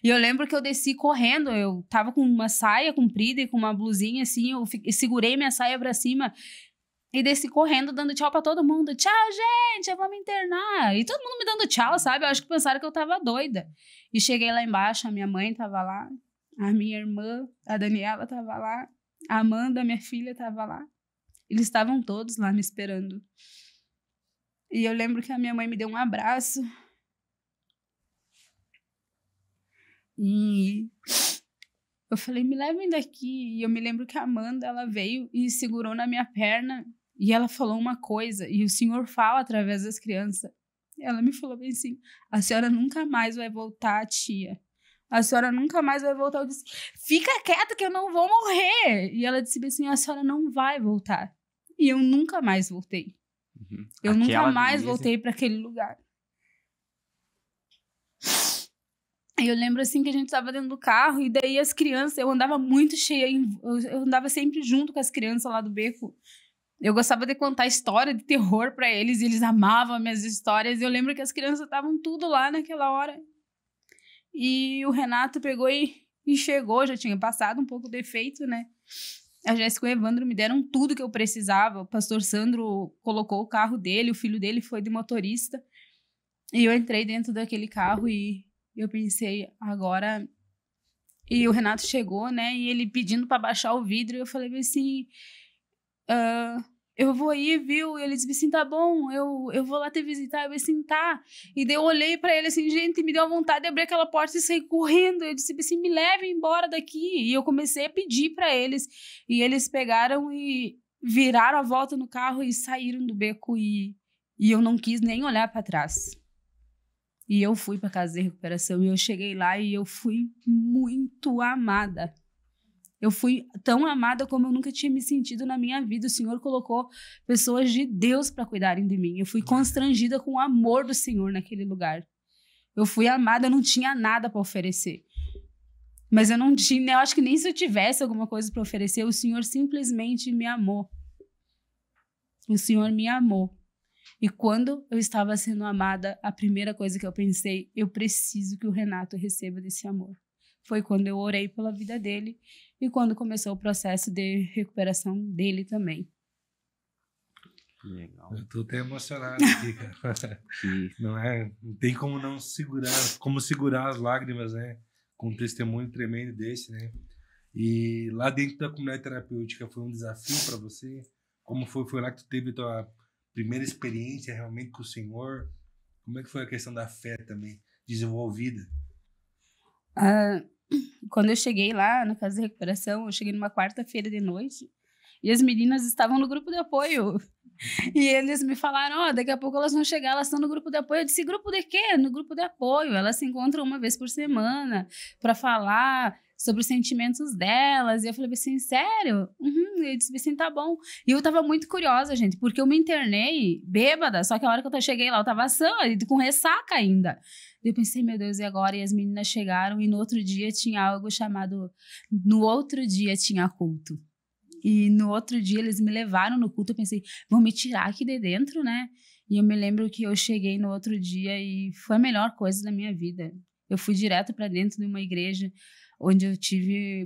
S3: E eu lembro que eu desci correndo, eu tava com uma saia comprida e com uma blusinha assim, eu segurei minha saia pra cima e desci correndo, dando tchau pra todo mundo. Tchau, gente, eu vou me internar. E todo mundo me dando tchau, sabe? Eu acho que pensaram que eu tava doida. E cheguei lá embaixo, a minha mãe tava lá, a minha irmã, a Daniela tava lá, a Amanda, minha filha, tava lá. Eles estavam todos lá me esperando. E eu lembro que a minha mãe me deu um abraço. E eu falei, me levem daqui. E eu me lembro que a Amanda, ela veio e segurou na minha perna. E ela falou uma coisa. E o Senhor fala através das crianças. Ela me falou bem assim, a senhora nunca mais vai voltar, tia. A senhora nunca mais vai voltar. Eu disse, fica quieta que eu não vou morrer. E ela disse assim, a senhora não vai voltar. E eu nunca mais voltei.
S2: Uhum.
S3: Eu nunca mais voltei para aquele lugar. Aí eu lembro, assim, que a gente tava dentro do carro e daí as crianças, eu andava muito cheia, eu andava sempre junto com as crianças lá do beco. Eu gostava de contar história de terror pra eles e eles amavam minhas histórias. E eu lembro que as crianças estavam tudo lá naquela hora. E o Renato pegou e chegou, já tinha passado um pouco do efeito, né? A Jéssica e o Evandro me deram tudo que eu precisava. O pastor Sandro colocou o carro dele, o filho dele foi de motorista. E eu entrei dentro daquele carro e eu pensei, agora... E o Renato chegou, né? E ele pedindo pra baixar o vidro. E eu falei assim... eu vou aí, viu? E ele disse assim, tá bom, eu vou lá te visitar. Eu disse assim, tá. E daí eu olhei pra ele assim, gente, me deu vontade de abrir aquela porta e sair correndo. Eu disse assim, me leve embora daqui. E eu comecei a pedir pra eles. E eles pegaram e viraram a volta no carro e saíram do beco. E eu não quis nem olhar pra trás. E eu fui pra casa de recuperação. E eu cheguei lá e eu fui muito amada. Eu fui tão amada como eu nunca tinha me sentido na minha vida. O Senhor colocou pessoas de Deus para cuidarem de mim. Eu fui constrangida com o amor do Senhor naquele lugar. Eu fui amada, eu não tinha nada para oferecer. Mas eu não tinha, eu acho que nem se eu tivesse alguma coisa para oferecer, o Senhor simplesmente me amou. O Senhor me amou. E quando eu estava sendo amada, a primeira coisa que eu pensei, eu preciso que o Renato receba desse amor. Foi quando eu orei pela vida dele e quando começou o processo de recuperação dele também.
S2: Legal.
S1: Eu tô até emocionado aqui, cara. Não tem como não segurar as lágrimas, né? Com um testemunho tremendo desse, né? E lá dentro da comunidade terapêutica foi um desafio para você? Como foi lá que tu teve a tua primeira experiência realmente com o Senhor? Como é que foi a questão da fé também desenvolvida?
S3: Quando eu cheguei lá na casa de recuperação, eu cheguei numa quarta-feira de noite e as meninas estavam no grupo de apoio. E eles me falaram, daqui a pouco elas vão chegar, elas estão no grupo de apoio. Eu disse, grupo de quê? No grupo de apoio. Elas se encontram uma vez por semana para falar sobre os sentimentos delas. E eu falei assim, sério? E eu disse assim, tá bom. E eu tava muito curiosa, gente, porque eu me internei bêbada, só que a hora que eu cheguei lá, eu tava sã, com ressaca ainda. Eu pensei, meu Deus, e agora? E as meninas chegaram e no outro dia tinha algo chamado... No outro dia tinha culto. E no outro dia eles me levaram no culto. Eu pensei, vão me tirar aqui de dentro, né? E eu me lembro que eu cheguei no outro dia e foi a melhor coisa da minha vida. Eu fui direto para dentro de uma igreja onde eu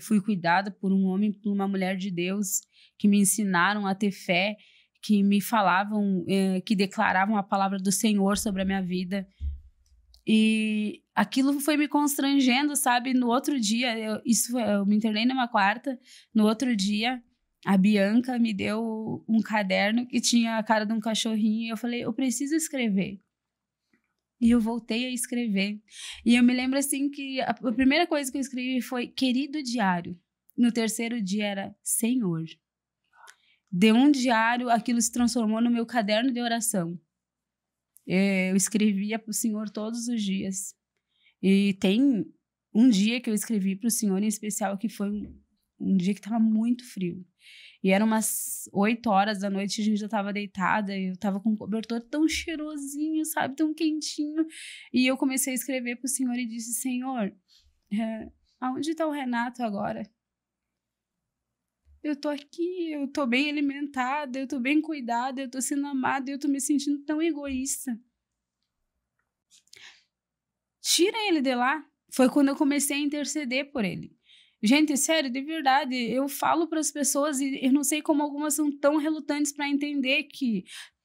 S3: fui cuidada por um homem, por uma mulher de Deus, que me ensinaram a ter fé, que me falavam, que declaravam a palavra do Senhor sobre a minha vida. E aquilo foi me constrangendo, sabe? No outro dia, eu me internei numa quarta, no outro dia, a Bianca me deu um caderno que tinha a cara de um cachorrinho e eu falei, eu preciso escrever. E eu voltei a escrever. E eu me lembro assim que a primeira coisa que eu escrevi foi querido diário. No terceiro dia era Senhor. De um diário, aquilo se transformou no meu caderno de oração. Eu escrevia para o Senhor todos os dias. E tem um dia que eu escrevi para o Senhor em especial, que foi um dia que estava muito frio. E eram umas 8 horas da noite, a gente já estava deitada, e eu estava com um cobertor tão cheirosinho, sabe, tão quentinho. E eu comecei a escrever para o Senhor e disse, Senhor, aonde está o Renato agora? Eu tô aqui, eu tô bem alimentada, eu tô bem cuidada, eu tô sendo amada, eu tô me sentindo tão egoísta. Tira ele de lá. Foi quando eu comecei a interceder por ele. Gente, sério, de verdade, eu falo para as pessoas e eu não sei como algumas são tão relutantes para entender que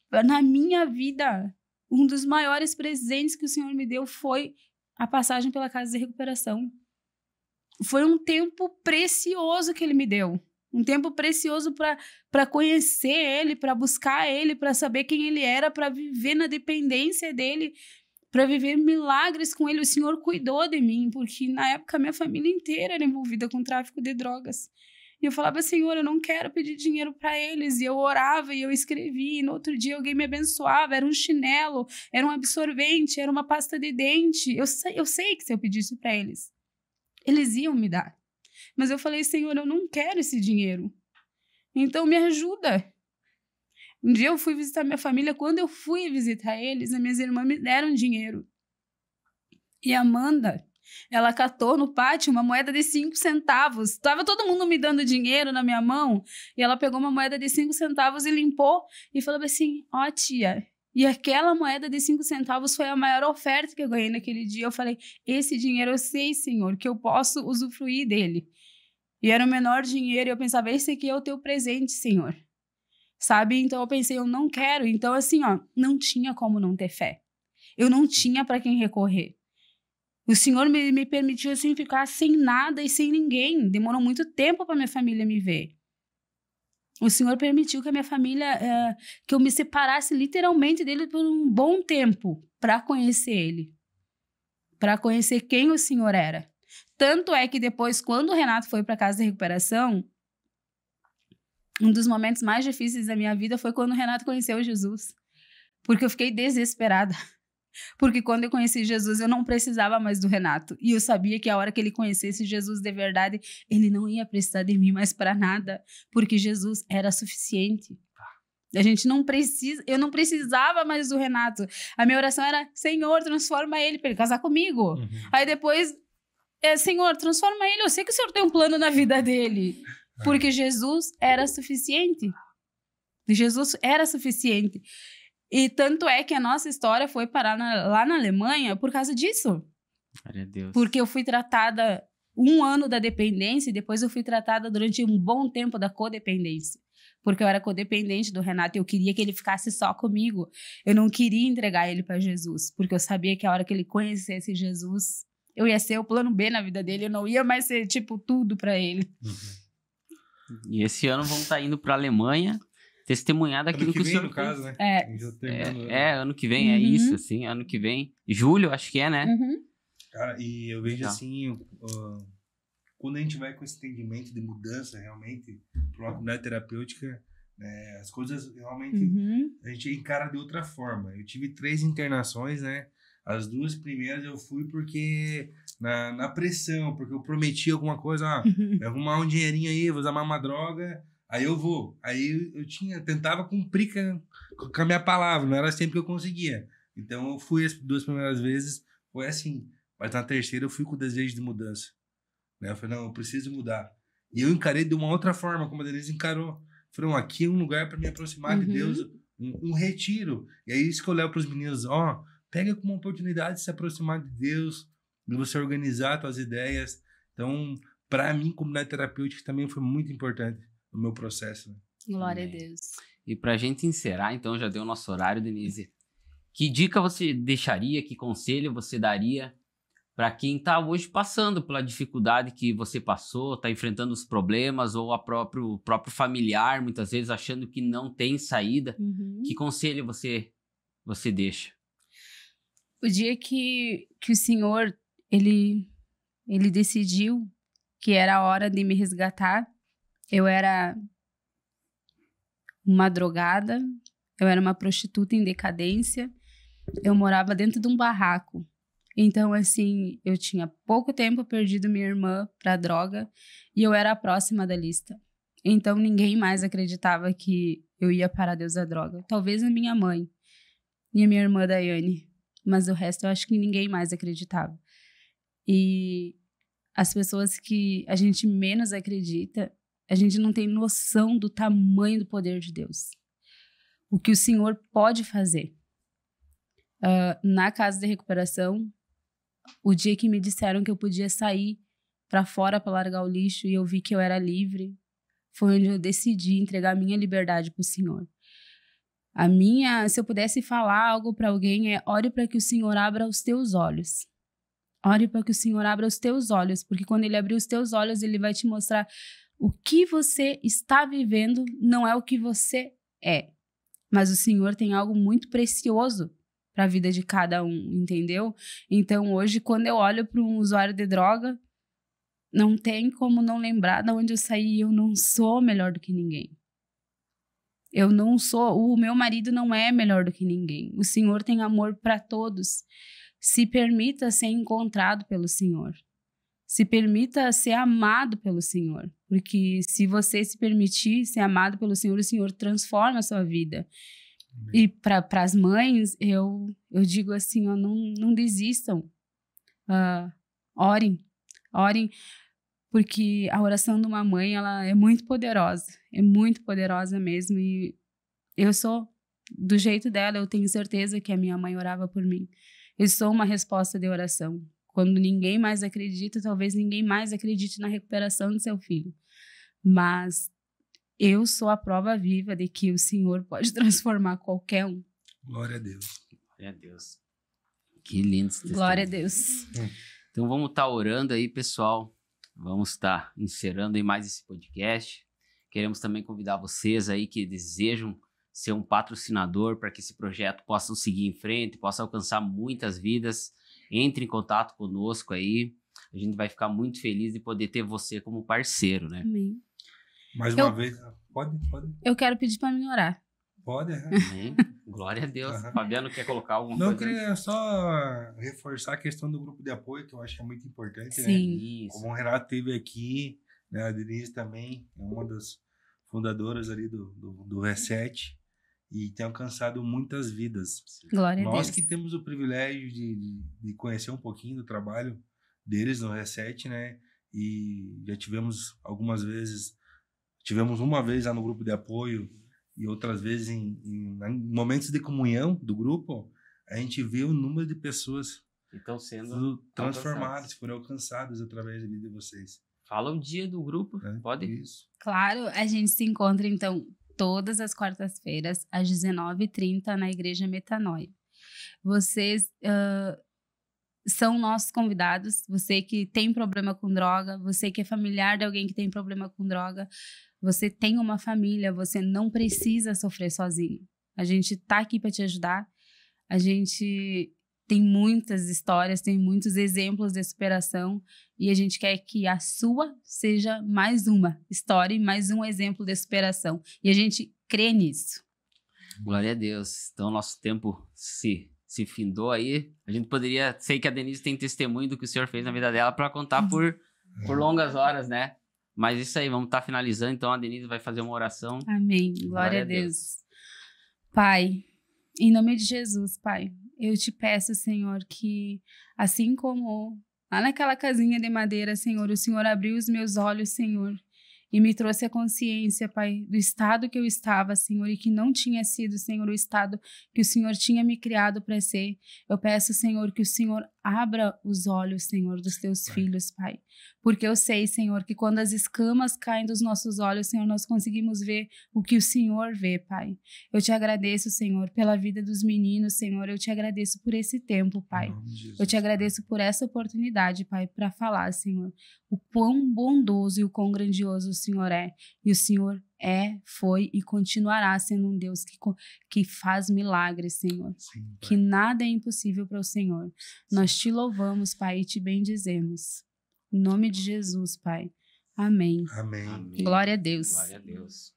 S3: na minha vida, um dos maiores presentes que o Senhor me deu foi a passagem pela casa de recuperação. Foi um tempo precioso que ele me deu. Um tempo precioso para conhecer ele, para buscar ele, para saber quem ele era, para viver na dependência dele, para viver milagres com ele. O Senhor cuidou de mim, porque na época a minha família inteira era envolvida com tráfico de drogas. E eu falava, Senhor, eu não quero pedir dinheiro para eles. E eu orava e eu escrevia, e no outro dia alguém me abençoava. Era um chinelo, era um absorvente, era uma pasta de dente. Eu sei que se eu pedisse para eles, eles iam me dar. Mas eu falei, Senhor, eu não quero esse dinheiro. Então me ajuda. Um dia eu fui visitar minha família. Quando eu fui visitar eles, as minhas irmãs me deram dinheiro. E a Amanda, Ela catou no pátio uma moeda de 5 centavos. Tava todo mundo me dando dinheiro na minha mão. E ela pegou uma moeda de 5 centavos e limpou. E falou assim, ó tia... E aquela moeda de 5 centavos foi a maior oferta que eu ganhei naquele dia. Eu falei, esse dinheiro eu sei, Senhor, que eu posso usufruir dele. E era o menor dinheiro. E eu pensava, esse aqui é o teu presente, Senhor. Sabe? Então eu pensei, eu não quero. Então assim, ó, não tinha como não ter fé. Eu não tinha para quem recorrer. O Senhor me permitiu assim ficar sem nada e sem ninguém. Demorou muito tempo para minha família me ver. O Senhor permitiu que a minha família, que eu me separasse literalmente dele por um bom tempo para conhecer ele. Para conhecer quem o Senhor era. Tanto é que depois, quando o Renato foi para a casa de recuperação, um dos momentos mais difíceis da minha vida foi quando o Renato conheceu Jesus. Porque eu fiquei desesperada. Porque quando eu conheci Jesus, eu não precisava mais do Renato. E eu sabia que a hora que ele conhecesse Jesus de verdade, ele não ia precisar de mim mais para nada. Porque Jesus era suficiente. A gente não precisa... Eu não precisava mais do Renato. A minha oração era, Senhor, transforma ele para ele casar comigo. Uhum. Aí depois, Senhor, transforma ele. Eu sei que o Senhor tem um plano na vida dele. Porque Jesus era suficiente. Jesus era suficiente. E tanto é que a nossa história foi parar lá na Alemanha por causa disso.
S2: Glória a Deus.
S3: Porque eu fui tratada 1 ano da dependência e depois eu fui tratada durante um bom tempo da codependência. Porque eu era codependente do Renato e eu queria que ele ficasse só comigo. Eu não queria entregar ele para Jesus, porque eu sabia que a hora que ele conhecesse Jesus, eu ia ser o plano B na vida dele, eu não ia mais ser, tipo, tudo para ele.
S2: E esse ano vão estar indo para a Alemanha testemunhar daquilo que o senhor...
S1: no caso, né?
S2: Ano que vem, é isso, assim, ano que vem. Julho, acho que é, né?
S1: Cara, e eu vejo assim, quando a gente vai com esse entendimento de mudança realmente para uma comunidade terapêutica, né, as coisas realmente a gente encara de outra forma. Eu tive 3 internações, né? As 2 primeiras eu fui porque na pressão, porque eu prometi alguma coisa, vai arrumar um dinheirinho aí, vou usar uma droga, aí eu vou. Aí eu tentava cumprir com a minha palavra, não era sempre que eu conseguia. Então eu fui as 2 primeiras vezes, foi assim. Mas na terceira eu fui com o desejo de mudança. Né? Eu falei, não, eu preciso mudar. E eu encarei de uma outra forma, como a Denise encarou. Falei, aqui é um lugar para me aproximar de Deus, um retiro. E aí isso que eu levo para os meninos, pega como uma oportunidade de se aproximar de Deus, de você organizar suas ideias. Então, para mim, comunidade terapêutica também foi muito importante no meu processo. Né?
S3: Glória a Deus.
S2: E para a gente encerrar, então, já deu o nosso horário, Denise. Que dica você deixaria, que conselho você daria para quem está hoje passando pela dificuldade que você passou, está enfrentando os problemas, ou o próprio familiar, muitas vezes achando que não tem saída? Que conselho você deixa?
S3: O dia que o Senhor, ele decidiu que era a hora de me resgatar, eu era uma drogada, eu era uma prostituta em decadência, eu morava dentro de um barraco. Então, assim, eu tinha pouco tempo perdido minha irmã pra droga e eu era a próxima da lista. Então, ninguém mais acreditava que eu ia parar de usar droga. Talvez a minha mãe e a minha irmã Daiane, mas o resto eu acho que ninguém mais acreditava. E as pessoas que a gente menos acredita, a gente não tem noção do tamanho do poder de Deus. O que o Senhor pode fazer. Na casa de recuperação, o dia que me disseram que eu podia sair para fora para largar o lixo e eu vi que eu era livre, foi onde eu decidi entregar a minha liberdade para o Senhor. Se eu pudesse falar algo para alguém, ore para que o Senhor abra os teus olhos. Ore para que o Senhor abra os teus olhos, porque quando Ele abrir os teus olhos, Ele vai te mostrar o que você está vivendo, não é o que você é. Mas o Senhor tem algo muito precioso para a vida de cada um, entendeu? Então, hoje, quando eu olho para um usuário de droga, não tem como não lembrar de onde eu saí. Eu não sou melhor do que ninguém. Eu não sou... O meu marido não é melhor do que ninguém. O Senhor tem amor para todos. Se permita ser encontrado pelo Senhor. Se permita ser amado pelo Senhor. Porque se você se permitir ser amado pelo Senhor, o Senhor transforma a sua vida. E para as mães, eu digo assim, não desistam. orem, porque a oração de uma mãe, ela é muito poderosa mesmo, e eu sou do jeito dela, eu tenho certeza que a minha mãe orava por mim. Eu sou uma resposta de oração. Quando ninguém mais acredita, talvez ninguém mais acredite na recuperação de seu filho. Mas eu sou a prova viva de que o Senhor pode transformar qualquer um.
S1: Glória a Deus.
S2: Glória a Deus. Que lindo esse testemunho.
S3: Glória a Deus.
S2: Então vamos estar orando aí, pessoal. Vamos estar encerrando aí mais esse podcast. Queremos também convidar vocês aí que desejam ser um patrocinador para que esse projeto possa seguir em frente, possa alcançar muitas vidas. Entre em contato conosco aí. A gente vai ficar muito feliz de poder ter você como parceiro, né?
S3: Amém.
S1: Mais uma vez. Pode.
S3: Eu quero pedir para mim orar.
S1: Pode.
S2: Amém. Glória a Deus. Fabiano quer colocar alguma
S1: Não, eu
S2: coisa?
S1: queria só reforçar a questão do grupo de apoio, que eu acho que é muito importante, né?
S3: Sim.
S2: Isso.
S1: Como o Renato teve aqui, né? A Denise também é uma das fundadoras ali do Reset e tem alcançado muitas vidas.
S3: Glória a Deus.
S1: Nós que temos o privilégio de conhecer um pouquinho do trabalho deles no Reset, né? E já tivemos algumas vezes, uma vez lá no grupo de apoio e outras vezes em momentos de comunhão do grupo, a gente vê o número de pessoas
S2: que estão sendo
S1: transformadas, foram alcançadas através da vida de vocês.
S2: Fala o dia do grupo, pode?
S1: Isso.
S3: Claro, a gente se encontra, então, todas as quartas-feiras, às 19h30, na Igreja Metanoia. Vocês são nossos convidados. Você que tem problema com droga, você que é familiar de alguém que tem problema com droga, você tem uma família, você não precisa sofrer sozinho. A gente tá aqui para te ajudar. A gente tem muitas histórias, tem muitos exemplos de superação e a gente quer que a sua seja mais uma história e mais um exemplo de superação. E a gente crê nisso.
S2: Glória a Deus. Então, nosso tempo se findou aí. A gente poderia... Sei que a Denise tem testemunho do que o Senhor fez na vida dela para contar por longas horas, né? Mas isso aí, vamos estar finalizando. Então, a Denise vai fazer uma oração.
S3: Amém. Glória a Deus. Pai, em nome de Jesus, Pai, eu te peço, Senhor, que assim como lá naquela casinha de madeira, Senhor, o Senhor abriu os meus olhos, Senhor, e me trouxe a consciência, Pai, do estado que eu estava, Senhor, e que não tinha sido, Senhor, o estado que o Senhor tinha me criado para ser. Eu peço, Senhor, que o Senhor abra os olhos, Senhor, dos teus filhos, Pai. Porque eu sei, Senhor, que quando as escamas caem dos nossos olhos, Senhor, nós conseguimos ver o que o Senhor vê, Pai. Eu te agradeço, Senhor, pela vida dos meninos, Senhor. Eu te agradeço por esse tempo, Pai. Eu te agradeço por essa oportunidade, Pai, para falar, Senhor, o quão bondoso e o quão grandioso o Senhor é. E o Senhor foi e continuará sendo um Deus que faz milagres, Senhor.
S1: Sim,
S3: que nada é impossível para o Senhor. Nós te louvamos, Pai, e te bendizemos. Em nome de Jesus, Pai. Amém.
S1: Amém.
S2: Amém.
S3: Glória a Deus.
S2: Glória a Deus.